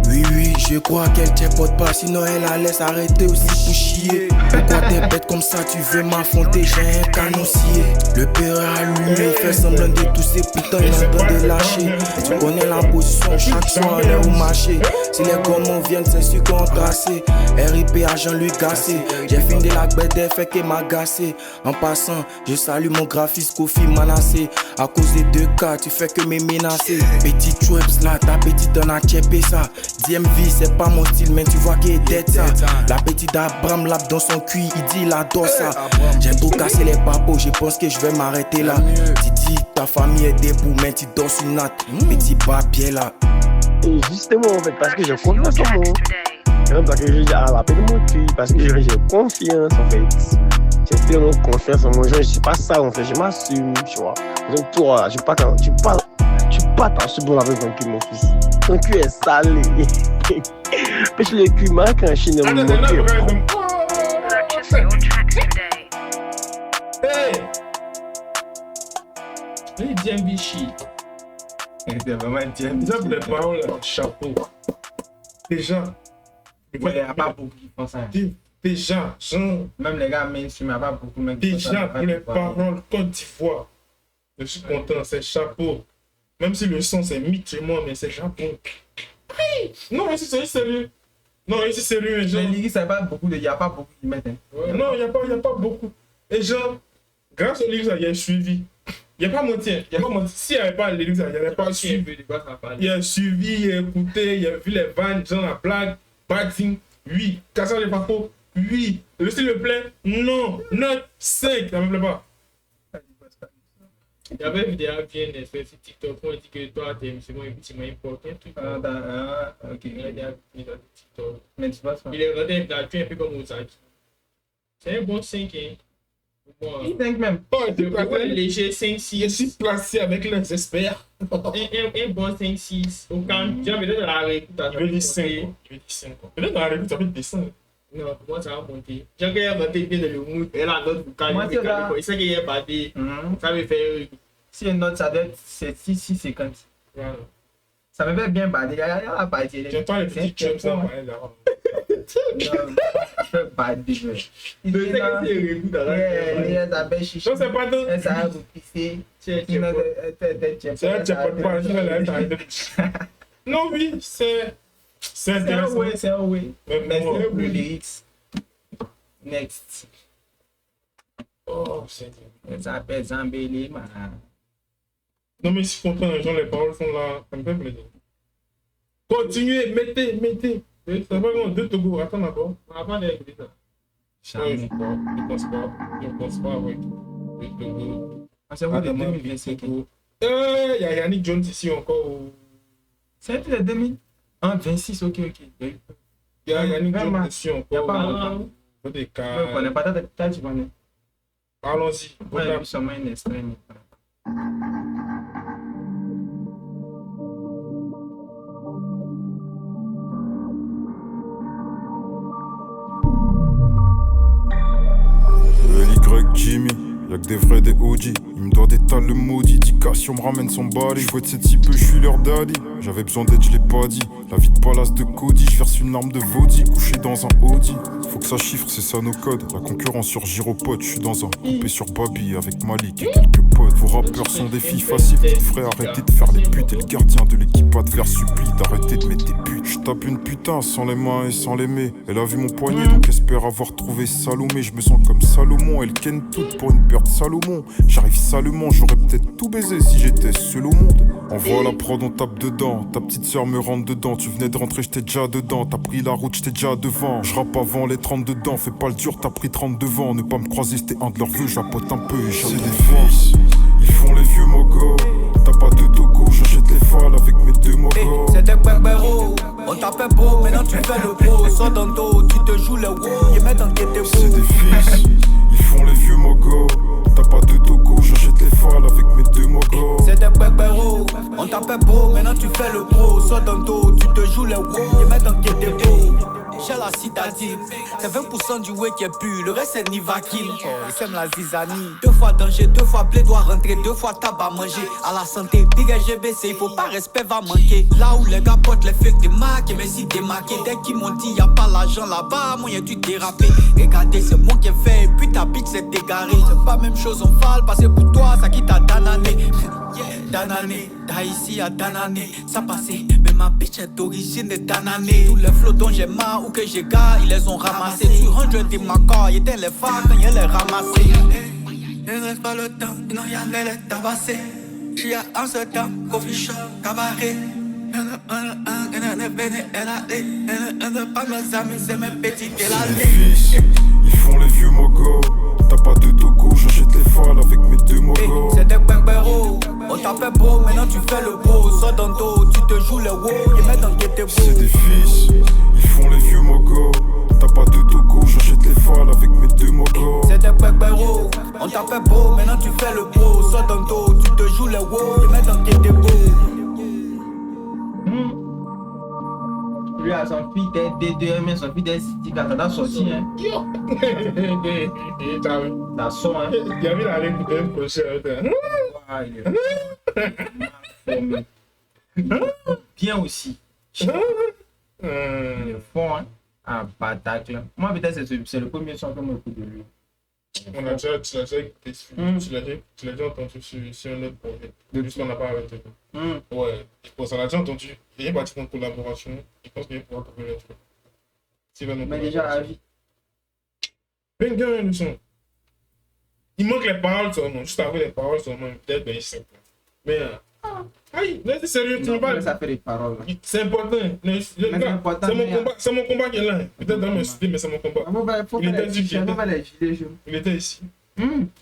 Oui, je crois qu'elle t'épote pas, sinon elle allait s'arrêter aussi pour chier. Pourquoi t'es bête comme ça, tu veux m'affronter, j'ai un canoncier. Le père allumé, fait semblant de tousser, putain il est en train de lâcher. Tu connais la position, chaque soir on est au marché. Si les gommons viennent, c'est sûr qu'on tracé. RIP à Jean-Louis Gassé, j'ai fini la bête, fait qu'elle m'a gassé. En passant, je salue mon graphiste Kofi Manassé. À cause des 2 cas, tu fais que me menacer. Petit Traps là, ta petite on a tchépé ça. DMV c'est pas mon style mais tu vois qu'il est dead ça. La petite Abraham lap dans son cul, il dit il adore ça. J'aime trop casser les papos, je pense que je vais m'arrêter là. Tu dis ta famille est debout mais tu dors sur natte. Petit papier là. Et justement en fait parce que je confiance en moi. C'est comme ça que je dis à la peine de mon cul parce que j'ai confiance en fait. J'ai tellement confiance en moi, je sais pas ça en fait, je m'assume, tu vois. Donc toi, tu pas t'en subir avec ton cul mon fils. Ton cul est salé. Pêche le cul marque un chien de mon cul. Hey! DMV shit. C'est vraiment DMV. Déjà pour les paroles, chapeau. Déjà. Il n'y a pas beaucoup qui font ça. Déjà, genre. Même les gars mainstream, il n'y a pas beaucoup de déjà pour les paroles Côte d'Ivoire. Je suis content, c'est chapeau. Même si le son c'est mythe chez moi, mais c'est chapeau. Non, mais c'est sérieux. Non, c'est sérieux. Les lyrics, il n'y a pas beaucoup qui mettent. Hein. Ouais, non, il n'y a pas beaucoup. Et genre, grâce aux lyrics, il y a suivi. Il n'y a pas menti. S'il n'y avait pas les lyrics, il n'y avait pas suivi. Il y a suivi, il y a écouté, il y a vu les vannes, genre la blague, batting, oui. Cassant les papos, oui. Le style me plaît, non. Note 5, ça me plaît pas. Il y avait une vidéo bien fait sur TikTok où on dit que toi t'es musulman et puis tu m'as importé un truc. Ok. Il a mis dans TikTok. Mais tu passes pas. Il est rentré gratuit un peu comme Ozaki. C'est un bon 5 hein. Bon, il think même. Oh, c'est léger 5-6. Je suis placé avec les experts. Un bon 5-6. Au camp, tu as peut-être dans la réécoute. Je vais dire 5. Peut-être dans la réécoute, ça peut être descendre. Non, pour moi, ça va monter. J'ai qu'elle a monté bien dans le mood. Elle a notre vocal. Moi, c'est là. Il sait qu'il est battu. Ça me fait. Si une note, ça doit être 6,50. Voilà. Ça me fait bien bader. Il y a la bader. J'entends les petits chums ça parler là. Non, je fais bader. Je sais que c'est régout dans la les abeilles chiches. Non, c'est pas tout. Ça va vous pisser. C'est un tchèque pas. Non, oui, c'est intéressant. C'est un oui. Mais c'est le lyrics. Next. Oh, c'est ça s'appelle Zambélé, man. Non, mais si je comprends, les gens, les paroles sont là, ça me fait plaisir. Continuez, mettez. C'est pas bon, deux Togo, attends d'abord. Avant d'écouter ça. Je pense pas, oui. Deux Togo. C'est vous de 2025. Il y a Yannick Jones ici encore. C'est de 2026, ok. Il y a Yannick Jones ici encore. Il n'y a pas des cas. On n'est pas dans le tu connais. Allons-y. Ouais, puis seulement un extrait. Jimmy, y'a que des vrais des OG. Il me doit des tas le maudit. Dication me ramène son body. J'fouette ces types, je suis leur daddy. J'avais besoin d'aide, je l'ai pas dit. La vie de palace de Cody, j'verse une larme de Vaudi. Couché dans un Audi. Faut que ça chiffre, c'est ça nos codes. La concurrence sur Gyropod, j'suis dans un coupé sur Babi avec Malik et quelques potes. Vos rappeurs sont des filles faciles. Petit frère, arrêtez de faire les putes. Et le gardien de l'équipe adverse supplie d'arrêter de mettre des putes. J'tape une putain sans les mains et sans l'aimer. Elle a vu mon poignet donc espère avoir trouvé Salomé. Je me sens comme Salomon, elle ken toute pour une paire de Salomon. J'arrive salement, j'aurais peut-être tout baisé si j'étais seul au monde. Envoie la prod, on tape dedans. Ta petite sœur me rentre dedans. Tu venais de rentrer, j'étais déjà dedans. T'as pris la route, j'étais déjà devant. J'rappe avant les 30 dedans. Fais pas le dur, t'as pris 30 devant. Ne pas me croiser, c'était un de leurs vœux. J'apote un peu et c'est des fils. Ils font les vieux mogos. T'as pas de Togo, j'achète les fals avec mes deux mogos. C'est des berbéros. On t'appelle bro, maintenant tu fais le bro. Sors dans le dos, tu te joues les wow. Y'a mets dans tes beau. C'est des fils. Ils font les vieux mogos. T'as pas de Togo, j'achète les fals avec mes deux mogos. C'est des berbéros. On t'appelle bro, maintenant tu fais le bro. Sors dans le dos, tu te joues les wow. Y'a mets dans tes beau. J'ai la citadine, c'est 20% du way qui est pu, le reste c'est Nivakin. Oh, ils sèment la zizanie. 2 fois danger, 2 fois blé doit rentrer, 2 fois tabac manger. À la santé, big GBC, il faut pas respect, va manquer. Là où les gars portent les flics démarqués, mais si démarqués, dès qu'ils m'ont dit y'a pas l'argent là-bas, moyen du déraper. Regardez, c'est moi qui ai fait, puis ta bitch s'est égarée. C'est pas même chose, on parle, passer pour toi, ça qui t'a danané. Danané, d'ici à Danané, ça passait, mais ma bitch est d'origine de Danané. Tous les flots dont j'ai marre ou que j'ai gars, ils les ont ramassés. Tu rentres des macors, ils étaient les phares quand ils les ramassaient. Ne reste pas le temps, non y'a les tabassés. J'suis à Amsterdam, coffee shop, cabaret. Ils font les vieux mogos. T'as pas de Togo, j'achète les fals avec mes deux mogos. C'est des berbéros. On t'appelle bro, maintenant tu fais le bro. Sors dans le dos, tu te joues les wow. Y'a mets dans tes beau. C'est des fils, ils font les vieux mogos. T'as pas de Togo, j'achète les fals avec mes deux mogos. C'est des berbéros. On t'appelle bro, maintenant tu fais le bro. Sors dans le dos, tu te joues les wow. Y'a mets dans tes beau. Lui a son fils D2M, son fils D6, quand ça a sorti, hein. Ça sort, hein. Il y avait la l'écouter un prochain. Bien aussi. Le fond, hein. Ah, Batacle. Moi, peut-être c'est le premier son que moi j'écoute de lui. Tu l'as déjà écouté, tu l'as déjà entendu sur un autre projet. Juste qu'on n'a pas arrêté. Ouais, bon, ça l'a déjà entendu. Il est parti en collaboration. Je pense qu'il pourra trouver le truc. Mais déjà à vie. Ben gars, le son. Il manque les paroles sur moi. Juste avant les paroles sur moi, peut-être ben simple. Mais aïe, là c'est sérieux, tu me parles. Ça fait des paroles. C'est important. C'est mon combat qui est là. Peut-être dans mes cités, mais c'est mon combat. Il était ici. Il était ici.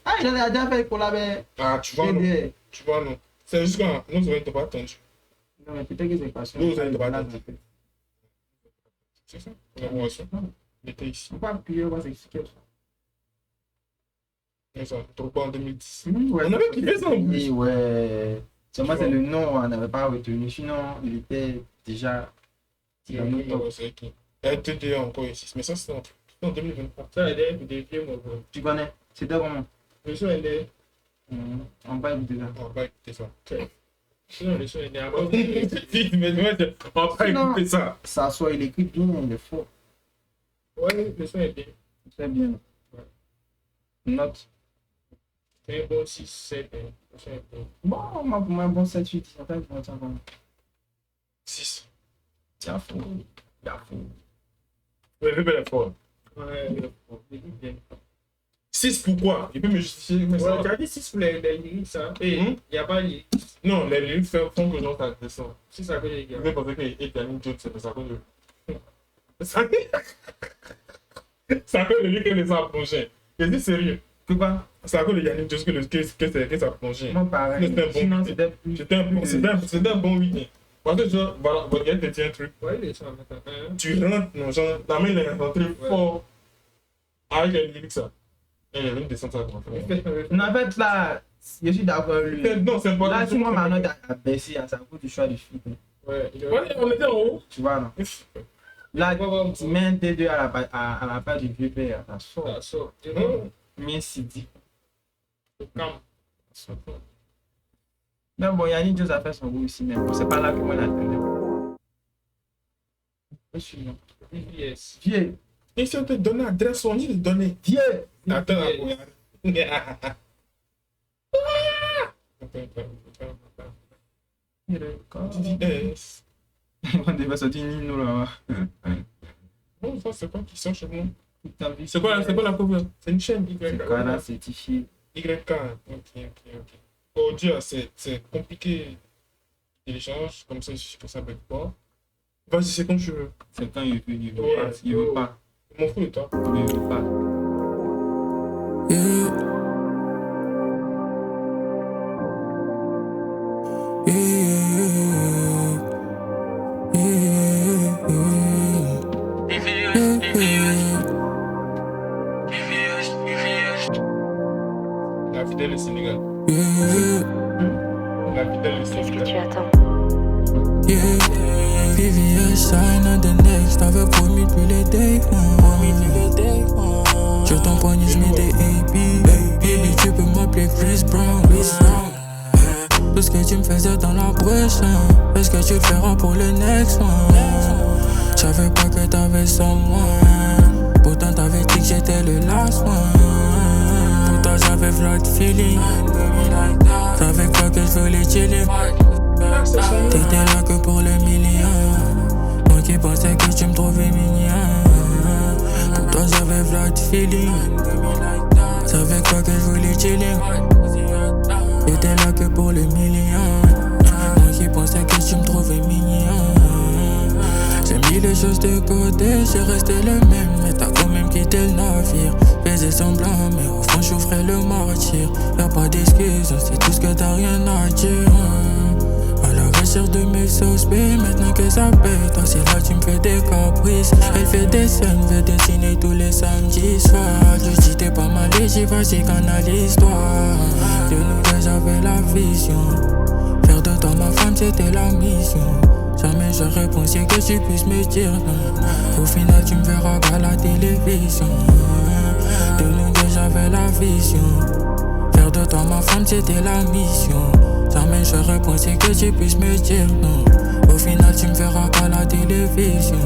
Ah, j'en ai déjà fait collab. Ah, tu vois non. C'est juste quand nous on n'était pas attendu. Non, mais peut-être que c'est pas ça. Nous on n'était pas attendu. C'est ça, collaboration. Il était ici. On peut appuyer, on va s'expliquer ça. C'est ça, trop pas en 2010. On avait kiffé ça en plus. Ouais. Seulement c'est le nom, on n'avait pas retenu. Sinon, il était déjà. C'est qui RTD encore ici. Mais ça, c'est un truc. Non, 2023. Ça, elle est des vieux, moi. Tu connais? C'était comment? Le son, elle est. On va écouter ça. On va pas écouter ça. Sinon, le son, elle est avant. Mais on va pas écouter ça. Ça soit, il écrit bien, il est fort. Ouais, le son est bien. Très bien. Ouais. Note. C'est un bon 6, 7. Bon, moi, pour moi, un bon 7, 8. En fait, 6. Tiens, fou. Bien fou. Ouais, le bel effort. Ouais, 6 pourquoi? Il peut me justifier. Mais ouais, tu as dit 6 pour les lyrics, ça. Et il n'y a pas de lyrics. Non, les lyrics font que genre ça descend. Si ça connaît les gars. Vous pensez qu'il est Yannick Jones, c'est ça cause de. C'est à cause de lui que les a plongé. Je dis sérieux. Que quoi? C'est à cause de Yannick Jones que ça a plongé. Non, pareil. Sinon, c'était un bon week-end. Parce que genre, voilà, votre gars te dit un truc. Ouais, il est ça. Tu rentres, non, genre, ta main il est rentré fort. Avec les lyrics, ça. Et il vient de descendre ça comme ça. Non, en fait, là, je suis d'accord avec lui. Non, c'est pas. Là, si moi, ma note a baissé, c'est à cause du choix du film. Ouais, on était en haut. Tu vois, non? Là, tu mets un T2 à la page du vieux père, ça sort. Ça sort. Mais c'est dit. Calme. Mais bon, Yannick Jones a fait son goût ici, mais bon, c'est pas là que moi l'attendais. Je suis là. VVS. Vieux. Et si on te donne l'adresse, on dit de donner. Vieux. Attends, VVS. On devait sortir Nino là. Bon, ça, c'est pas qui sort chez moi. C'est quoi la cover? C'est une chaîne. C'est quoi là, certifié? YK. Ok. Oh Dieu, c'est compliqué. Télécharge, comme ça, je sais que ça bug pas. Vas-y, c'est comme tu veux. C'est quand il veut pas. Je m'en fous de toi. Il veut pas. La fidèle au Sénégal. La fidèle au Sénégal. Qu'est-ce que tu attends? VVS, shine on the next. T'avais promis depuis les day one. Sur ton poignet, j'mets des AB. Baby, tu peux m'appeler Chris Brown. Tout ce que tu me faisais dans la brèche, est-ce que tu le feras pour le next one? J'savais pas que t'avais someone. Pourtant t'avais dit que j'étais le last one. Pourtant j'avais v'là de feeling. T'avais quoi que j'voulais chiller. T'étais là que pour le million. Moi qui pensais que tu me trouvais mignon. Pour toi j'avais v'là de feeling. T'avais quoi que j'voulais chiller. T'étais là que pour le million. Moi qui pensais que tu me trouvais mignon. J'ai mis les choses de côté, j'ai resté le même. Mais t'as quand même quitté le navire. Faisais semblant, mais au fond j'ouvrais le martyr. Y'a pas d'excuses, c'est tout ce que t'as rien à dire. À la recherche de mes suspects, maintenant que ça pète. Toi c'est là tu me fais des caprices. Elle fait des scènes, veut dessiner tous les samedis soirs. Je dis t'es pas mal et j'y vas-y canalise-toi. De nous deux j'avais la vision. Faire de toi ma femme c'était la mission. Jamais j'aurais pensé que tu puisses me dire non. Au final tu me verras à la télévision. De nous deux j'avais la vision. Faire de toi ma femme c'était la mission. Jamais j'aurais pensé que tu puisses me dire non. Au final tu me verras à la télévision.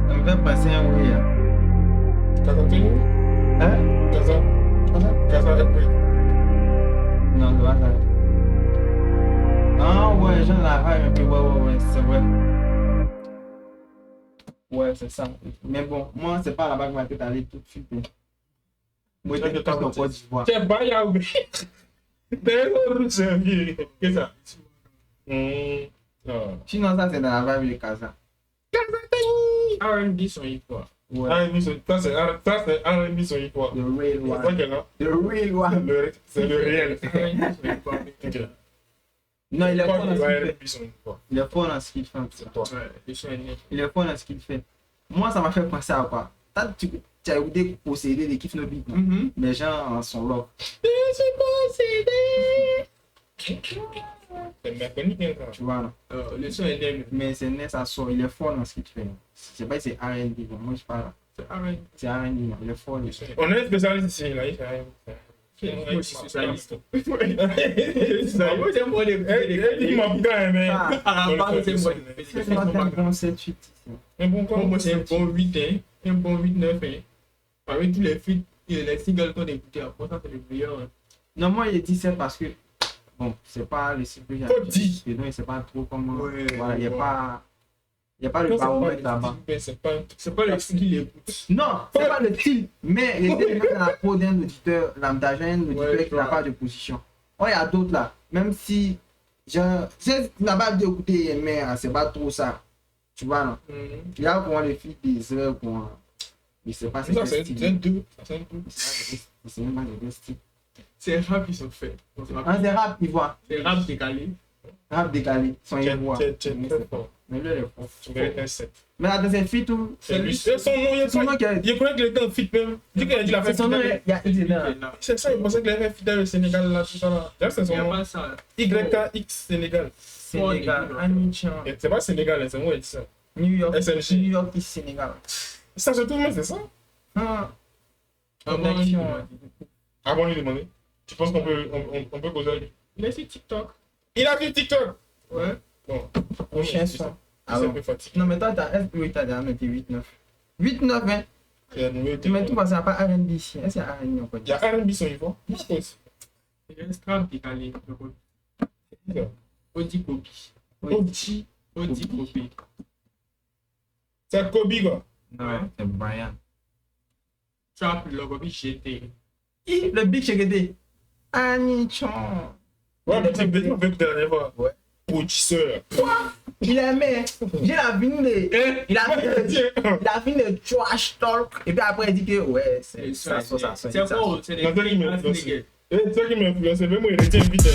Ça me fait passer un oui. Hein? Casa Repris. Non, c'est pas ça. Ah ouais, j'en ai la vibe un peu, ouais, c'est vrai. Ouais, c'est ça. Mais bon, moi, c'est pas là-bas que ma tête allait tout de suite. Moi, je suis en Côte d'Ivoire. C'est pas y'a oublié. T'es un servier. Qu'est-ce que ça? Sinon, ça, c'est dans la vibe de Casa. R&B son hip-hop. Ouais. Ça, c'est R&B son hip-hop. The real one. C'est quoi là? The real one. C'est le réel. R&B Non, il est fort dans ce qu'il R&B fait. son hip-hop. Il est fort dans ce qu'il fait. C'est toi. le son est net. Il est fort dans ce qu'il fait. Moi, ça m'a fait penser à quoi? tu as écouté Possédé de Kiff No Beat, les gens sont là. Je suis possédé. C'est mécanique, hein, tu vois. Le son est dingue. Mais c'est net, ça sort, il est fort dans ce qu'il fait. Je sais pas si c'est R&B, moi je parle. C'est R&B, il est fort. On est spécialiste ici, là, il fait moi, je suis socialiste. Moi, j'aime moi les il m'a bien aimé. À la base, c'est moi. C'est un bon 7-8. Moi, c'est un bon 8, hein. Un bon 8-9, hein. Parmi tous les feats, les singles qu'on a écoutés, après ça, c'est le meilleur. Non, moi, il est 17 parce que, bon, c'est pas le cycle que j'ai appris. Donc, c'est pas trop comme. Voilà, il n'y a pas. Il n'y a pas le baromètre là-bas. C'est pas le style qu'il écoute. Non, c'est pas le style. Mais il était dans la peau d'un auditeur lambda, un auditeur qui n'a pas de position. Oh, il y a d'autres là. Même si, genre, si tu n'as pas d'écouter, mais c'est pas trop ça. Tu vois, non? Il y a pour les filles des heures pour. Mais c'est pas ça. C'est un 2. C'est même pas des styles. C'est rap qu'ils sont faits. C'est rap, ils voient. C'est rap décalé. Rap décalé, sans y voir. Mais lui, il est fort. Tu mérites un 7. Mais attends, c'est fit ou? C'est lui. Son nom, il connaît que les gars fit même. Dis qu'il a dit la fête. Son nom, il y a c'est ça, il pensait qu'il avait fait dans le Sénégal là, tout ça là. C'est son nom. YKX Sénégal. Sénégal, Anichan. C'est pas Sénégal, c'est moi qui dis ça. New York, SNG. New York is Sénégal. Ça se trouve, c'est ça? Connexion. Avant de lui demander, tu penses qu'on peut causer avec lui? Il a fait TikTok. Il a fait TikTok? Ouais. Bon. Prochain son. Ah ouais. Non, mais toi, t'as déjà noté 8-9. 8-9, hein? Mais tout parce qu'il n'y a pas R&B ici. Est-ce qu'il y a R&B encore? Il y a R&B sur niveau? Je pense. Il y a un strap décalé. Audi Copy. Audi Copy. C'est Kobe, quoi? Non, c'est Brian. Trap, le Copy GT. Le Big GT. Anichan. Ouais, mais tu peux écouter la dernière fois. Ouais. Poutisseur. Il aimait. J'ai la fini de. Il a fini de trash talk. Et puis après, il dit que ouais, c'est ça. C'est fort. C'est des influencés. C'est toi qui m'a influencé. Même moi, il était vite.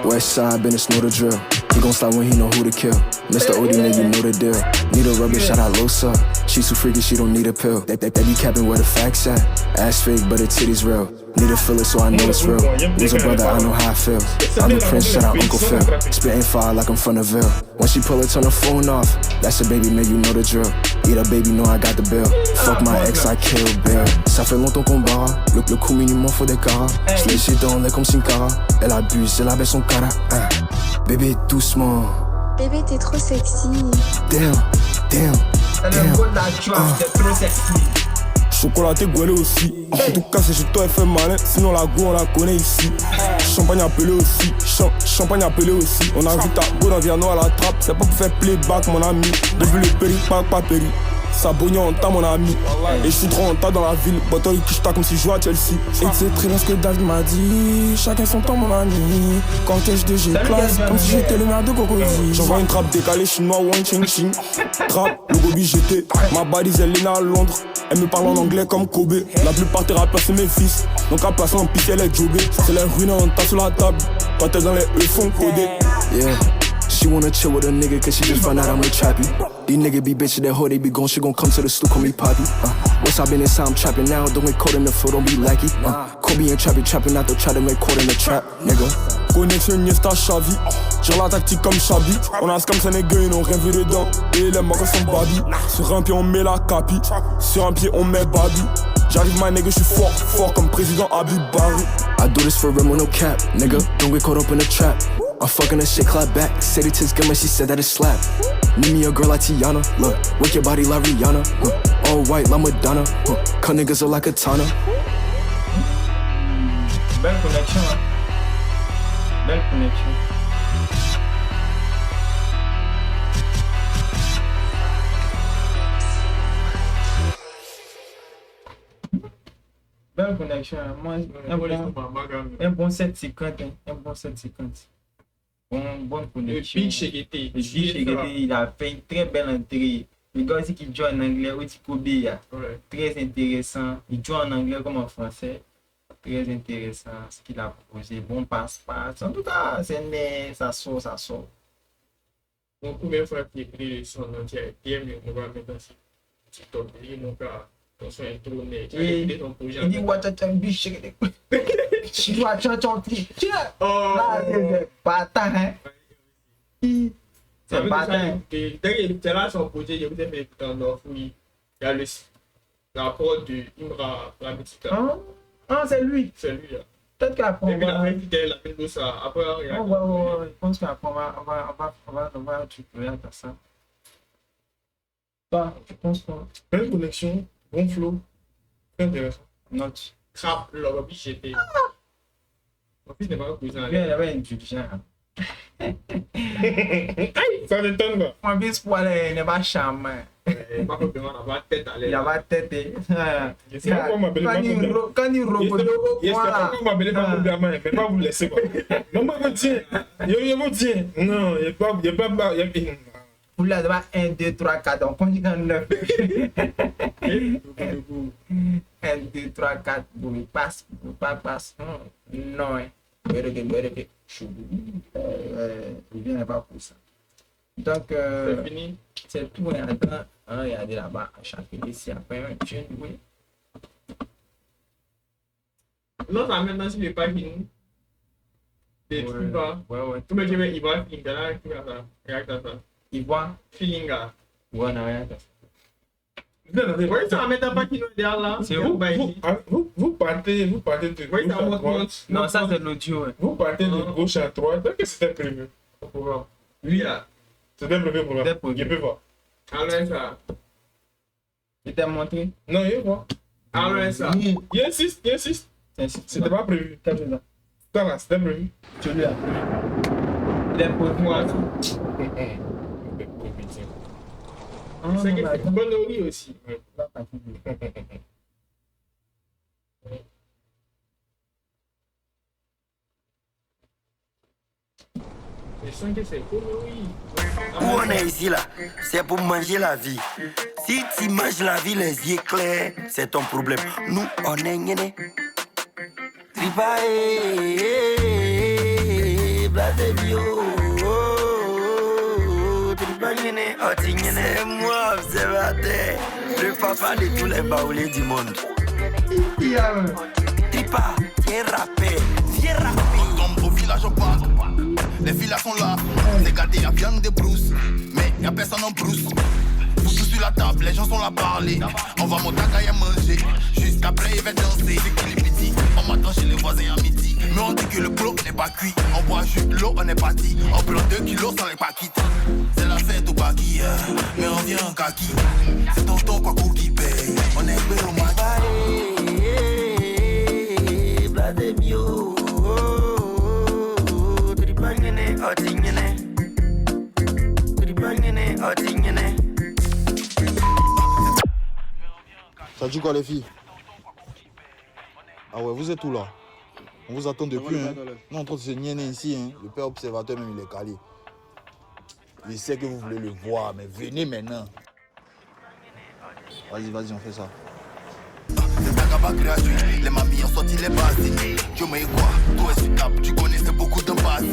Westside business know the drill. He gon' slide when he know who to kill. Mr. OD nigga know the deal. Need a rubber, shout out Losa. She too freaky, she don't need a pill. They be capping where the facts at. Ass fake, but her titties real. Need a filler, so I know it's real. Lose a brother, I know how I feel. I'm the prince, shout out Uncle Phil. Spitting fire like I'm from the Ville. When she pull it, turn the phone off. That's a baby, man, you know the drill. Eat a baby, know I got the bill. Fuck my ex, I kill Bill. Ça fait longtemps qu'on barre. Le coup minimum, faut des caras. J'l'ai jeté dans l'air comme Sin Cara. Elle abuse, elle abaisse son cara. Bébé, doucement. Bébé, t'es trop sexy. Damn. C'est trop sexy. Chocolaté goûté aussi. En tout cas, c'est chez toi, elle fait malin. Sinon, la go, on la connaît ici. Champagne appelé aussi. Champagne appelé aussi. On a vu ta go dans Viano à la trappe. C'est pas pour faire playback, mon ami. Depuis le péri, pas péri. Ça bogne en tas, mon ami. Et je suis trop en tas dans la ville. Bottle qui je comme si je jouais à Chelsea. Et tu sais très bien ce que David m'a dit. Chacun son temps, mon ami. Quand cache de j'ai classe. Comme si j'étais le maire de Cocody. J'envoie une trappe décalée chinois, one ching ching. Trappe, le gobi j'étais. Ma balise, elle est née à Londres. Elle me parle en anglais comme Kobe. La plupart des rappeurs c'est mes fils. Donc à placer en piste, elle est jobée. C'est les ruines en tas sur la table. Toi t'es dans les E-fonds codés. Yeah. She wanna chill with a nigga cause she just found out I'm with Trappy. These niggas be bitches that hoe, they be gone, she gon' come to the stool, call me Poppy. What's up in this I'm trapping now, don't get caught in the flow, don't be lackey. Kobe and Trappy trapping out, don't try to make caught in the trap, nigga. Connexion Niesta Chavi, j'ai la tactique comme Chabi. On a ce comme ça les gars, ils n'ont rien vu dedans. Et les marques sont babi. Sur un pied on met la capi, sur un pied on met babi. J'arrive my nigga, j'suis fort comme président Habib Barry. I do this for real with no cap, nigga, don't get caught up in the trap. I'm fucking that shit clap back. Said it tastes good when she said that it slap. Need me a girl like Tiana. Look, work your body like Rihanna. All white like Madonna. Cut niggas are like a Tana. Belle connexion, hein. Belle connexion. Belle connexion, hein. Moi, un bon 750, hein. Un bon 750. Bonne connexion. Le Big Shegete. Il a fait une très belle entrée. Le gars aussi qui joue en anglais, aussi Kobe, très intéressant. Il joue en anglais comme en français. Très intéressant ce qu'il a proposé. Bon passe-passe. En tout cas, c'est né, ça sort. Mon premier frère qui écrit son entier, DM, on va mettre sur TikTok. Il dit mon gars, ton son est trop net. Il dit, watch out, biche. Tu dois chanter. Tiens. Là, c'est pas tant, hein. C'est pas tant. C'est là son projet, je vous ai fait écouter en off, oui. Il y a le rapport de Imra Rabitika. Ah, c'est lui. C'est lui, là. Peut-être qu'après, et puis la fidèle, la de ça. Après, je pense qu'après, on va récupérer ça. Bah, je pense pas. Belle connexion, bon flow. Très intéressant. Note. Trap, leur biche était. Mon fils n'est pas cousin. Il avait une intelligence. Ça m'étonne, quoi. Mon fils, pour aller, n'est pas charmant. Il n'a pas tête à l'air. Il n'a pas tête. C'est pas m'appeler quand il robot, c'est pas m'appeler pas pour gamin, mais pas vous laisser, quoi. Non, moi, je tiens. Je tiens. Non, il n'y a pas. Vous l'avez 1, 2, 3, 4, on conjugue en 9. 1, 2, 3, 4, oui, passe, pas passe. Non, il vient pas pour ça. Donc, c'est fini. C'est tout. Attends, regardez là-bas, chacun ici, après, tu es doué. Non, ça maintenant sur le parking. Des trucs là. Ouais. Tout le monde il va feeling là, qui va ça. Regarde ça. Il voit feeling là. Ouais, non, regarde ça. Oui, ça va mettre un parking derrière là. C'est vous partez de gauche à droite. Non, ça c'est l'audio. Vous partez de gauche à droite. Qu'est-ce que c'était prévu? Lui là. C'était prévu pour là. Je peux voir. Alors ça. Il t'a montré? Non, il voit. Alors ça. Il insiste. C'était pas prévu. Ça là, c'était prévu. Tu lui as prévu. Il est pour moi. C'est que c'est une bonne oreille aussi. Où on est ici là, c'est pour manger la vie. Si tu manges la vie les yeux clairs, c'est ton problème. Nous on est gênés. Tripae, blasébio. C'est moi, observateur, le papa de tous les baoulés du monde. Tripa, viens rapper, viens rapper. Comme au village, on parle. Les villas sont là, les gâtés, y'a viande de brousse. Mais y'a personne en brousse. Tout sur la table, les gens sont là parler. On va monter à manger. Jusqu'après, il va danser. C'est qui les petits? On m'attend chez les voisins à midi. Mais on dit que le plat n'est pas cuit. On boit juste l'eau, on est parti. On prend 2 kilos sans les paquets. C'est la fête au bagui, mais on vient en kaki. C'est tonton Kwaku qui paye. On est payé au maquis. Blasébio. Tripangene, otingene. Tripangene, otingene. Ça dit quoi les filles? Ah ouais, vous êtes où là? On vous attend depuis, hein. Nous on est en train de se niaiser ici, hein. Le père observateur même il est calé. Je sais que vous voulez le voir, mais venez maintenant. Vas-y, on fait ça. C'est un gaba gratuit, les mamies ont sorti les bases. Tu me quoi? Toi est table, tu connaissais beaucoup de bases.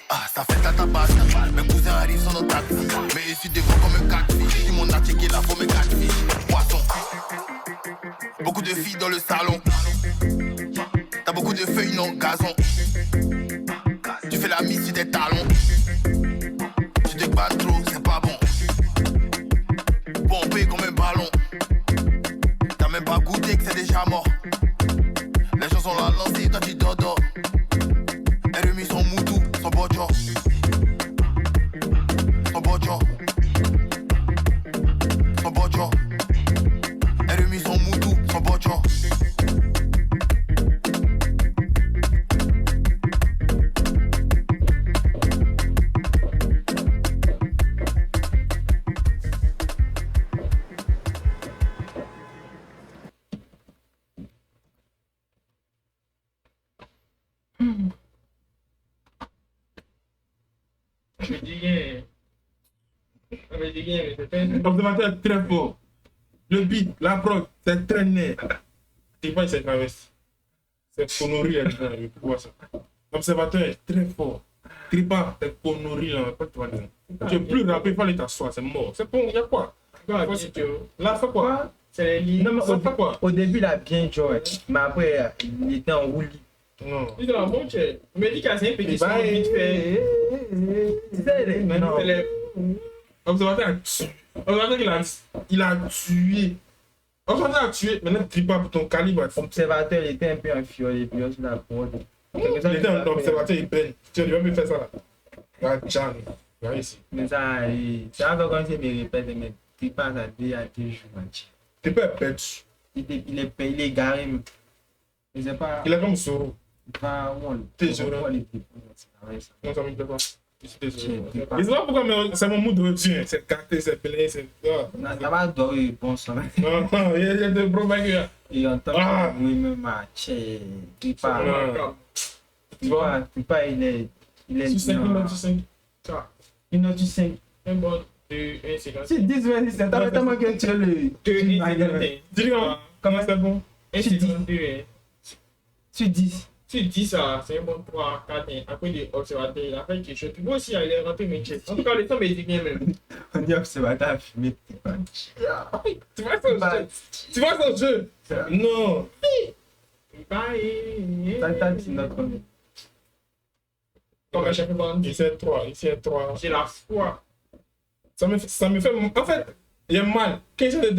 Ah, ça fait ta tabasse. Mes cousins arrivent sur notre taxi. Mais je suis devant comme un catfish. Si mon a checké la faut mes catfish. Poisson. Beaucoup de filles dans le salon. T'as beaucoup de feuilles non gazon. Tu fais la mise sur des talons. Tu te bats trop, c'est pas bon. Pompé comme un ballon. T'as même pas goûté que c'est déjà mort. Les gens sont là lancés, toi tu dodo. Elle remis son moutou, son bojo. Son bojo. Son bojo. Elle remis son moutou, son bojo. L'observateur est très fort. Le beat, la prod, c'est très net. Tu vois, c'est travesti. C'est sonorie, je vois ça. L'observateur est très fort. Tripa, t'es connerie là, pas tu vas dire. Tu es plus rapide, il fallait t'asseoir, c'est mort. C'est bon, il y a quoi? Là, c'est quoi? C'est les lignes. Non, mais quoi? Au début, il a bien joué, mais après, il était en roulis. Non. Il est dans la bonne chaîne. Il m'a dit qu'il y a une pétition vite fait. Observateur a tué. Observateur, il a tué. Observateur a tué. Maintenant, Tripa pour ton calibre. Observateur, il était un peu inférieur, puis aussi la porte. Il était un observateur, il peine. Tu vas même faire ça là. Regarde, Jean. Regarde ici. Mais ça va comme si il répète, mais Tripa, ça dit à tes jours. Tripa est bête. Il est garé. Je sais pas. Il est comme Soro. Pas où on t'es Soro. Non, ça me plaît pas. Je suis désolé. Je sais pas pourquoi, mais c'est mon mood de c'est carté, c'est plein, c'est. Ça va adorer, bon sang. Non, il y a des problèmes. Et en tant que oui-même, Tripa. Tripa, il est. Sur 5, il note 5. Il note 5. Un bon 2, 1, 50. C'est 10, 20, c'est tellement que tu es le. 2, 1, comment c'est bon? 1, 52. Sur 10. Sur 10, c'est un bon 3, 4. Après, il est observateur, il a fait quelque chose. Puis moi aussi, il est rentré mes chefs. En tout cas, les temps, il dit bien même. On dit observateur à fumer. Tu vois son jeu? Tu vois son jeu? Non. Bye. T'as dit notre. Comme à chaque fois, ici est 3, ici est 3. J'ai la foi. Ça me fait. En fait, il y a mal. Quand je te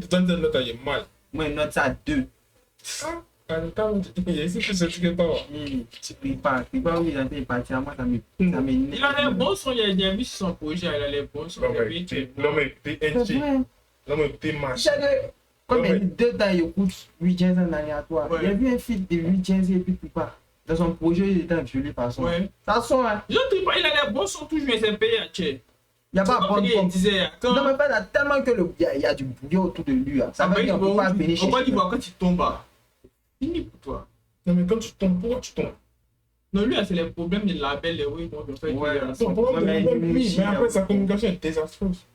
donne des notes, il y a mal. Moi, une note ça à 2. Il ici, c'est ce que tu pries pas. Tu pas oui, il est parti à moi, ça m'énerve. Il a les bons sons, il a vu sur son projet, il a les bons sons. Non, mais t'es NG. Non, mais t'es machin. Comme il y a 2 temps, il écoute 8 jazz en aléatoire. Il a vu un feed de 8 jazz et puis tout pas. Dans son projet, il était violé par son. Ça sonne, hein. Je ne pas, il a les bons sons toujours, mais c'est payé à Tché. Il n'y a pas de bonne il disait. Non, mais pas tellement que il y a du bruit autour de lui. Ça veut dire qu'on peut pas venir chercher. Pourquoi tu vois quand tu tombes pas? Fini pour toi. Non, mais quand tu tombes, pourquoi tu tombes? Non, lui, c'est les problèmes de label, les oui, donc en fait. Son problème, mais après, sa communication est désastreuse.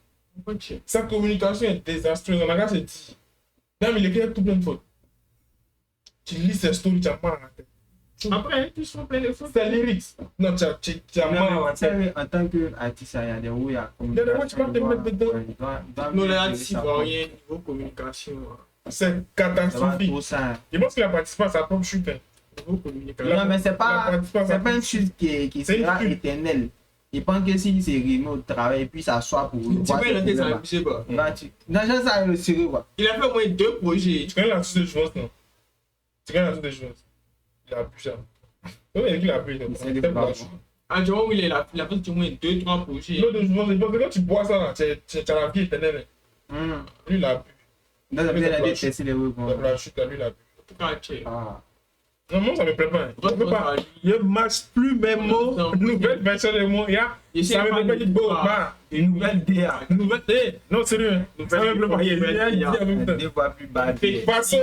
Sa communication est désastreuse. On a qu'à se dire. Non, mais il écrit tout plein de fautes. Tu lis ses stories, tu as mal à la tête. Après, tu sens plein de fautes. C'est lyrics. Non, tu as mal à la tête. En tant qu'artiste, il y a des rouilles à communication. Tu vas te mettre dedans. Non, les artistes, ils ne voient rien niveau communication. C'est catastrophique. Je pense qu'il a participé à sa propre chute. Non, mais c'est pas une chute qui sera éternelle. Il pense que si c'est remis au travail et puis ça soit pour. Tu peux l'aider, ça ne sais pas. Non, ça le sérieux quoi. Il a fait au moins 2 projets. Tu connais la suite de jouance, non? Tu connais la suite de jouance? Il a pu ça. Non, mais il a pu. Ah, tu vois où il a fait au moins 2-3 projets. Non, de jouance, quand tu bois ça là, tu as la vie éternelle. Lui, il a pu. Non, ça veut dire que c'est les roues. La chute, lui, il a pu. Ah. Non, moi ça me plaît pas. Il ne marche plus mes mots. Nouvelle version des mots. Ça me plaît pas. Une nouvelle DA. Non, sérieux. Ça me plaît pas. Il y a des fois plus bas. Façon,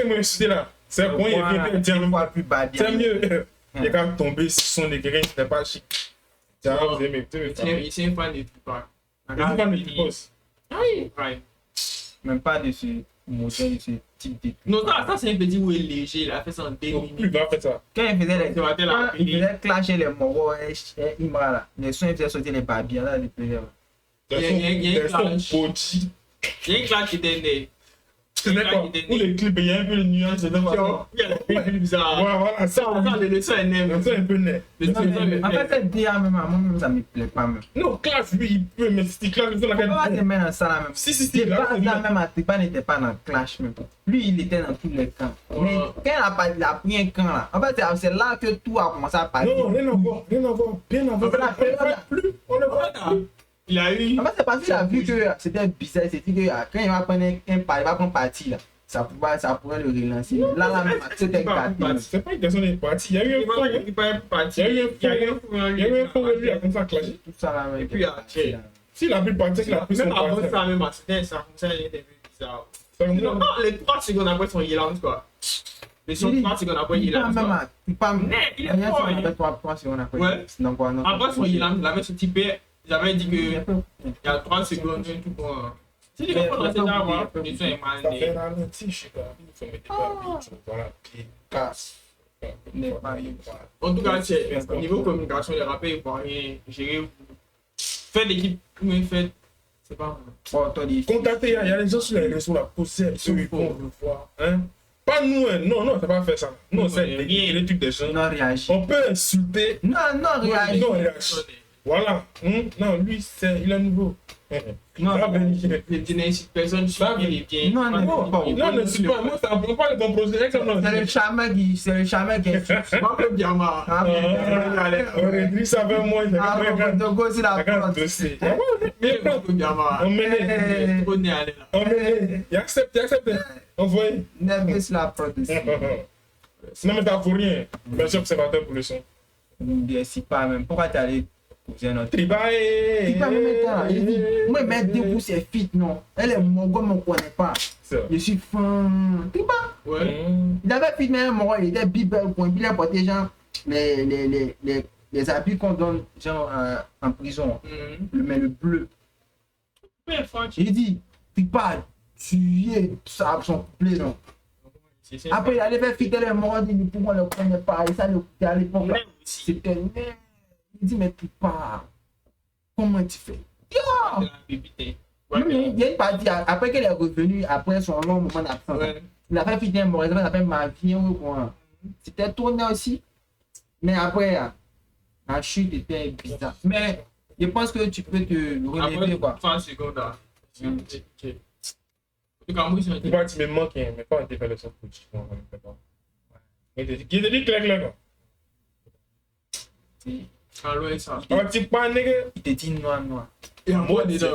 il m'a insulté là. C'est bon, il vient dire le fois plus bas. C'est mieux. Il est tombé sur son écrit, c'était pas chic. C'est un fan de Tupac. Un fan de Tupac. Oui. Même pas de ce modèle, ce type de. Non, ça c'est un petit où il est léger, il a fait ça en 2 minutes. Il va faire ça. Quand il faisait clasher les moraux et Imra là, les sons il faisait sauter les babies là, les plaisirs. Il y a un clash. Il y a un clash qui était né. Pour les clips, il y a un peu de nuance. Il y a des clips bizarres. Voilà, ça, le son est né. Le son est un peu né. En fait, cette DA même, moi-même, ça me plaît pas même. Non, clash, lui, il peut, mais si clash, il on peut pas te mettre dans ça là même. Si, là même, Atiba n'était pas dans clash même. Lui, il était dans tous les camps. Mais quand il a pris un camp là, en fait, c'est là que tout a commencé à partir. Non, rien à voir. On ne voit plus. Il a eu. En fait, c'est parce qu'il a vu que c'était bizarre. C'est que quand il va prendre il va prendre parti là, ça pourrait le relancer. Là, même, c'était un c'est pas une question de parti. Il y a eu un fond. Il y a eu un fond, lui, a comme ça clashé. Tout ça là. Et puis, s'il a pris parti, il a pris son parti. Même avant ça, même, c'était ça. Ça a été bizarre. Non, les 3 secondes après son Yelams, quoi. Les 3 secondes après Yelams. Il est fort. 3 secondes après. Ouais. Après son Yelams, il avait ce type. J'avais dit que il y a 3 secondes, tout bon. Si les gens font ça, les gens sont mal. Ça fait ralenti, je sais pas. Il faut mettre des barbies, voilà, qui casse. En tout cas, au niveau communication, les rappeurs ivoiriens, gérer, faire l'équipe, c'est pas contacter, il y a des gens sur les réseaux, là, poser, ceux qui vont le voir. Hein? Pas nous, hein. Non, ça va faire ça. Non, c'est les trucs des gens. Non, réagir. On peut insulter. Non, réagir. Non, réagir. Voilà. Non, lui, il est nouveau. Non, je n'incite personne sur qui il est bien. Non, n'insulte pas. Moi, ça ne prend pas ton procès. C'est le charmeur qui est. Moi, je bien mal. On réduit ça vers moi. Donc, aussi la prod. On mène. Il accepte. Envoyez. Nerveux la prod aussi. Non, mais t'as pour rien. Merci, observateur pour le son. Si pas même. Pourquoi t'es allé poser un autre? Tribaé. Moi, mettre debout, c'est fit, non. Elle est mon gars, on ne connaît pas. Je suis fan. Triba. Ouais. Il avait filmé un moment, il était bibel, il a porté genre les habits qu'on donne genre en prison. Mais le bleu. Il dit, Triba, tu es ça son couplet, non. Après, il allait faire fitter les morts, il dit, pourquoi on ne le connaît pas. Et ça, à l'époque, c'était merde. Il dit, mais Triba, comment tu fais? Il y a une partie, après qu'elle est revenue, après son long moment d'absence, il a fait fitter un mort, il a fait ma vie, c'était tourné aussi. Mais après, la chute était bizarre. Mais je pense que tu peux te relever, quoi. 30 secondes, là. Tu me manques, mais quand on était fait le son coach, on ne fait pas. Il te dit clair, quoi. Alors, ça. Un petit pas, nègre. Il te dit noir. Et en moi, déjà.